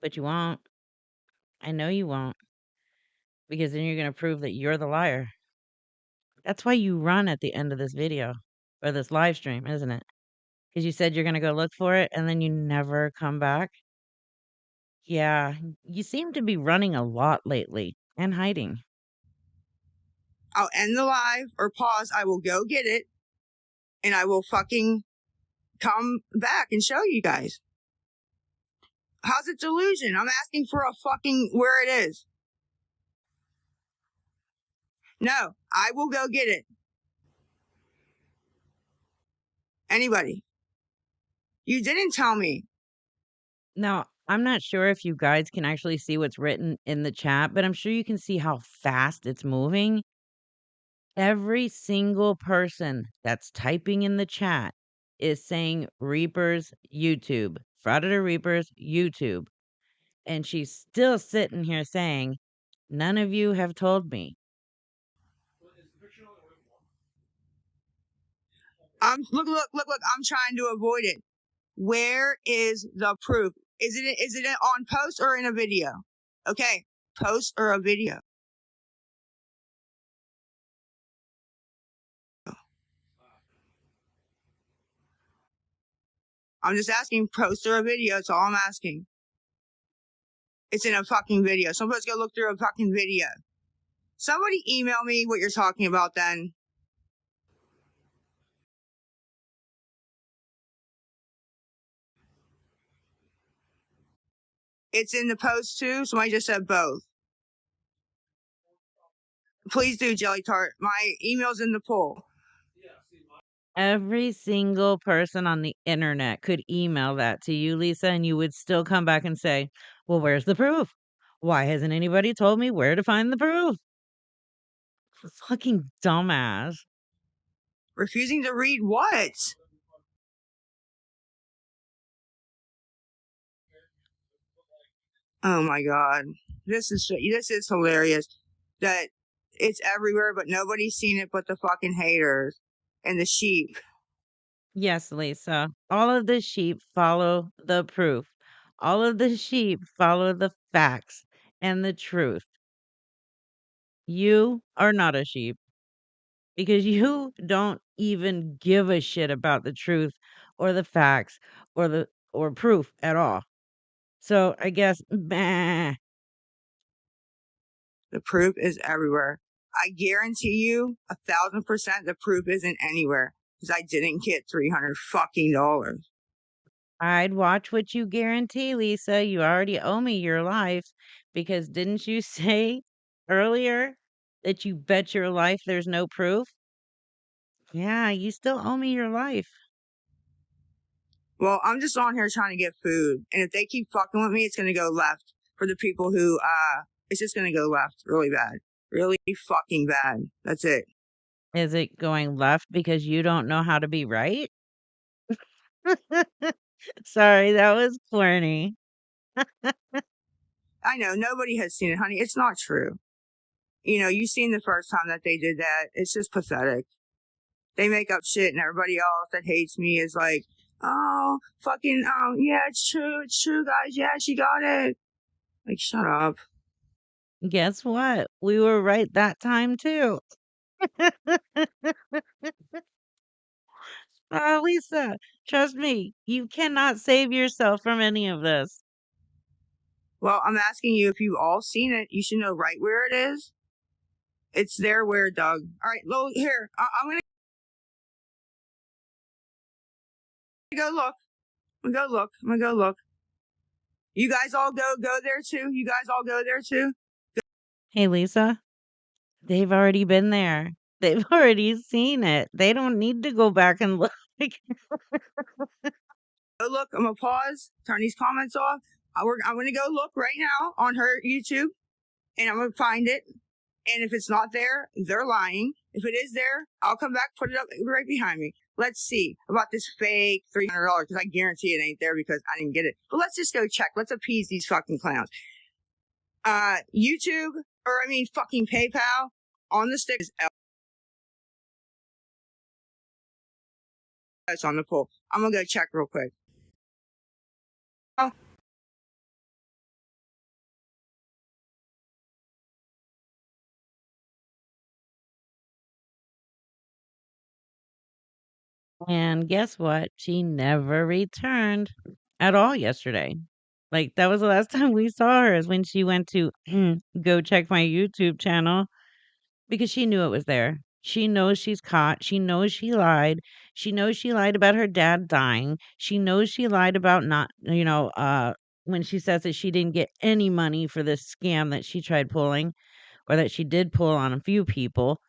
but you won't. I know you won't, because then you're going to prove that you're the liar. That's why you run at the end of this video or this live stream, isn't it? Because you said you're going to go look for it and then you never come back. Yeah, you seem to be running a lot lately and hiding. I'll end the live or pause. I will go get it and I will fucking come back and show you guys. How's it delusion? I'm asking for a fucking where it is. No, I will go get it. Anybody? You didn't tell me. Now, I'm not sure if you guys can actually see what's written in the chat, but I'm sure you can see how fast it's moving. Every single person that's typing in the chat is saying Reaper's YouTube, Frauditor Reaper's YouTube. And she's still sitting here saying, none of you have told me. Look. I'm trying to avoid it. Where is the proof? Is it on post or in a video? Okay, post or a video. I'm just asking post or a video. That's all I'm asking. It's in a fucking video. Somebody's gonna look through a fucking video. Somebody email me what you're talking about then. It's in the post too. Somebody just said both. Please do, Jelly Tart. My email's in the poll. Every single person on the internet could email that to you, Lisa, and you would still come back and say, well, where's the proof? Why hasn't anybody told me where to find the proof? Fucking dumbass. Refusing to read what? Oh my god. This is hilarious. That it's everywhere, but nobody's seen it but the fucking haters and the sheep. Yes, Lisa. All of the sheep follow the proof. All of the sheep follow the facts and the truth. You are not a sheep because you don't even give a shit about the truth or the facts or proof at all. So I guess bah. The proof is everywhere. I guarantee you 1,000% the proof isn't anywhere because I didn't get $300 fucking dollars. I'd watch what you guarantee, Lisa. You already owe me your life because didn't you say earlier that you bet your life there's no proof? Yeah, you still owe me your life. Well, I'm just on here trying to get food, and if they keep fucking with me, it's gonna go left for the people who it's just gonna go left really bad, really fucking bad. That's it. Is it going left because you don't know how to be right? Sorry, that was corny. I know nobody has seen it, honey. It's not true. You know, you seen the first time that they did that. It's just pathetic. They make up shit, and everybody else that hates me is like, oh, fucking, yeah, it's true, guys. Yeah, she got it. Like, shut up. Guess what? We were right that time too. Lisa, trust me, you cannot save yourself from any of this. Well, I'm asking you if you've all seen it. You should know right where it is. It's there where, Doug. All right, well, here. I'm going to go look. I'm going to go look. You guys all go there too? You guys all go there too? Hey, Lisa, they've already been there. They've already seen it. They don't need to go back and look. Go look. I'm going to pause, turn these comments off. I'm going to go look right now on her YouTube, and I'm going to find it. And if it's not there, they're lying. If it is there, I'll come back, put it up right behind me. Let's see about this fake $300, because I guarantee it ain't there because I didn't get it. But let's just go check. Let's appease these fucking clowns. YouTube, fucking PayPal on the stick is it's on the poll. I'm gonna go check real quick. Oh. And guess what? She never returned at all yesterday. Like, that was the last time we saw her, is when she went to go check my YouTube channel, because she knew it was there. She knows she's caught. She knows she lied. She knows she lied about her dad dying. She knows she lied about not, when she says that she didn't get any money for this scam that she tried pulling, or that she did pull on a few people.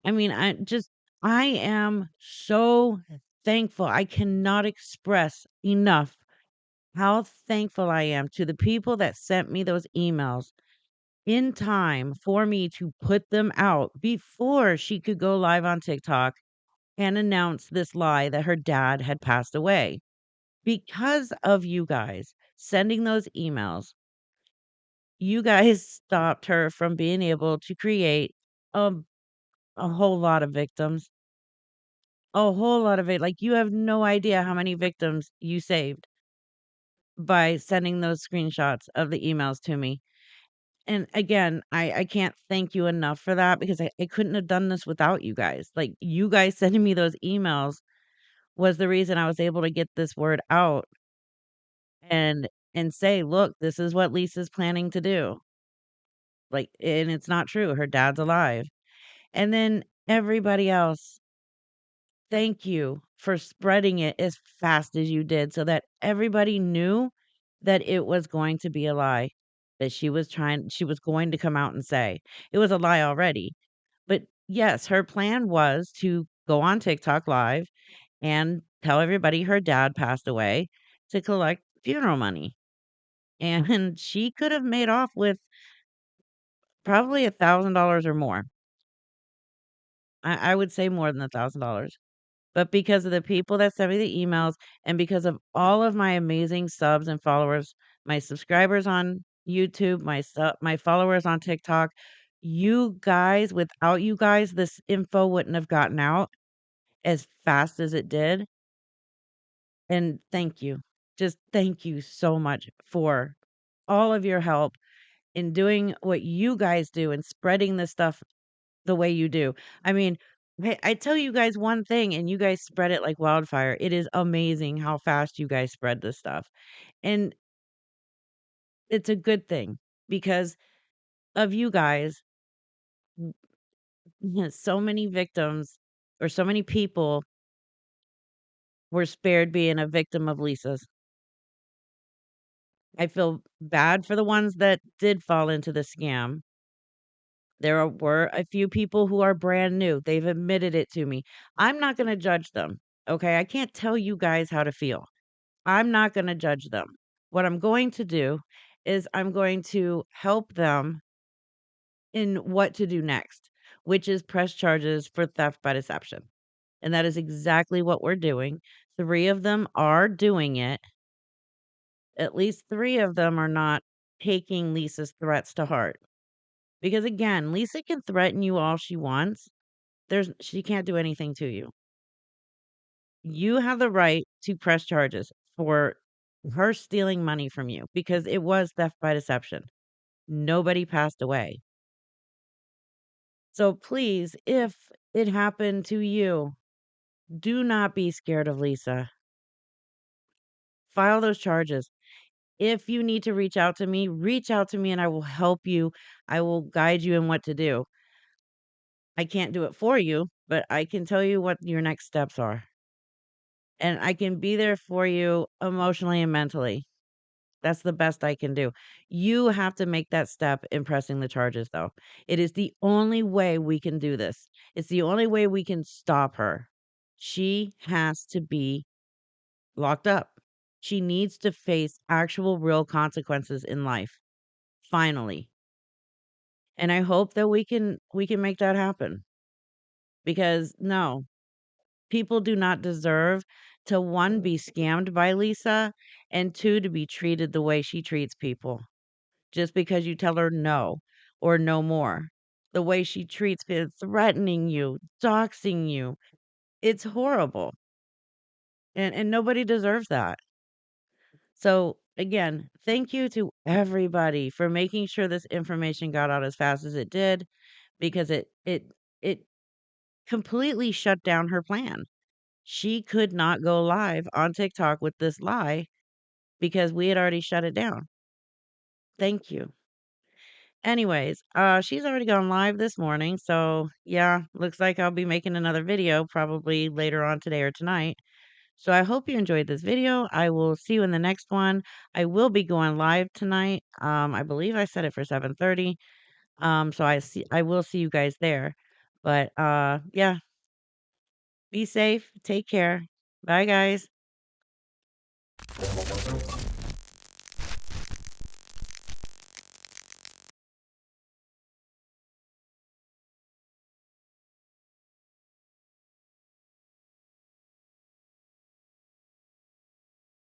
I mean, I am so thankful. I cannot express enough how thankful I am to the people that sent me those emails in time for me to put them out before she could go live on TikTok and announce this lie that her dad had passed away. Because of you guys sending those emails, you guys stopped her from being able to create a, a whole lot of victims. A whole lot of it. Like, you have no idea how many victims you saved by sending those screenshots of the emails to me. And again, I can't thank you enough for that, because I couldn't have done this without you guys. Like, you guys sending me those emails was the reason I was able to get this word out and say, "Look, this is what Lisa's planning to do." Like, and it's not true. Her dad's alive. And then everybody else, thank you for spreading it as fast as you did, so that everybody knew that it was going to be a lie, that she was going to come out and say. It was a lie already. But yes, her plan was to go on TikTok live and tell everybody her dad passed away to collect funeral money. And she could have made off with probably $1,000 or more. I would say more than $1,000. But because of the people that sent me the emails, and because of all of my amazing subs and followers, my subscribers on YouTube, my followers on TikTok, you guys, without you guys, this info wouldn't have gotten out as fast as it did. And thank you. Just thank you so much for all of your help in doing what you guys do and spreading this stuff the way you do. I mean, I tell you guys one thing and you guys spread it like wildfire. It is amazing how fast you guys spread this stuff. And it's a good thing, because of you guys, so many victims, or so many people, were spared being a victim of Lisa's. I feel bad for the ones that did fall into the scam. Were a few people who are brand new. They've admitted it to me. I'm not going to judge them. Okay. I can't tell you guys how to feel. I'm not going to judge them. What I'm going to do is I'm going to help them in what to do next, which is press charges for theft by deception. And that is exactly what we're doing. 3 of them are doing it. At least 3 of them are not taking Lisa's threats to heart. Because again, Lisa can threaten you all she wants. She can't do anything to you. You have the right to press charges for her stealing money from you, because it was theft by deception. Nobody passed away. So please, if it happened to you, do not be scared of Lisa. File those charges. if you need to reach out to me and I will help you. I will guide you in what to do. I can't do it for you, but I can tell you what your next steps are. And I can be there for you emotionally and mentally. That's the best I can do. You have to make that step in pressing the charges, though. It is the only way we can do this. It's the only way we can stop her. She has to be locked up. She needs to face actual real consequences in life, finally. And I hope that we can make that happen. Because no, people do not deserve to one be scammed by Lisa and two to be treated the way she treats people just because you tell her no or no more. The way she treats people, threatening you, doxing you. It's horrible. And nobody deserves that. So again, thank you to everybody for making sure this information got out as fast as it did because it completely shut down her plan. She could not go live on TikTok with this lie because we had already shut it down. Thank you. Anyways, she's already gone live this morning, so yeah, looks like I'll be making another video probably later on today or tonight. So I hope you enjoyed this video. I will see you in the next one. I will be going live tonight. I believe I set it for 7:30. So I will see you guys there. But yeah, be safe, take care. Bye guys.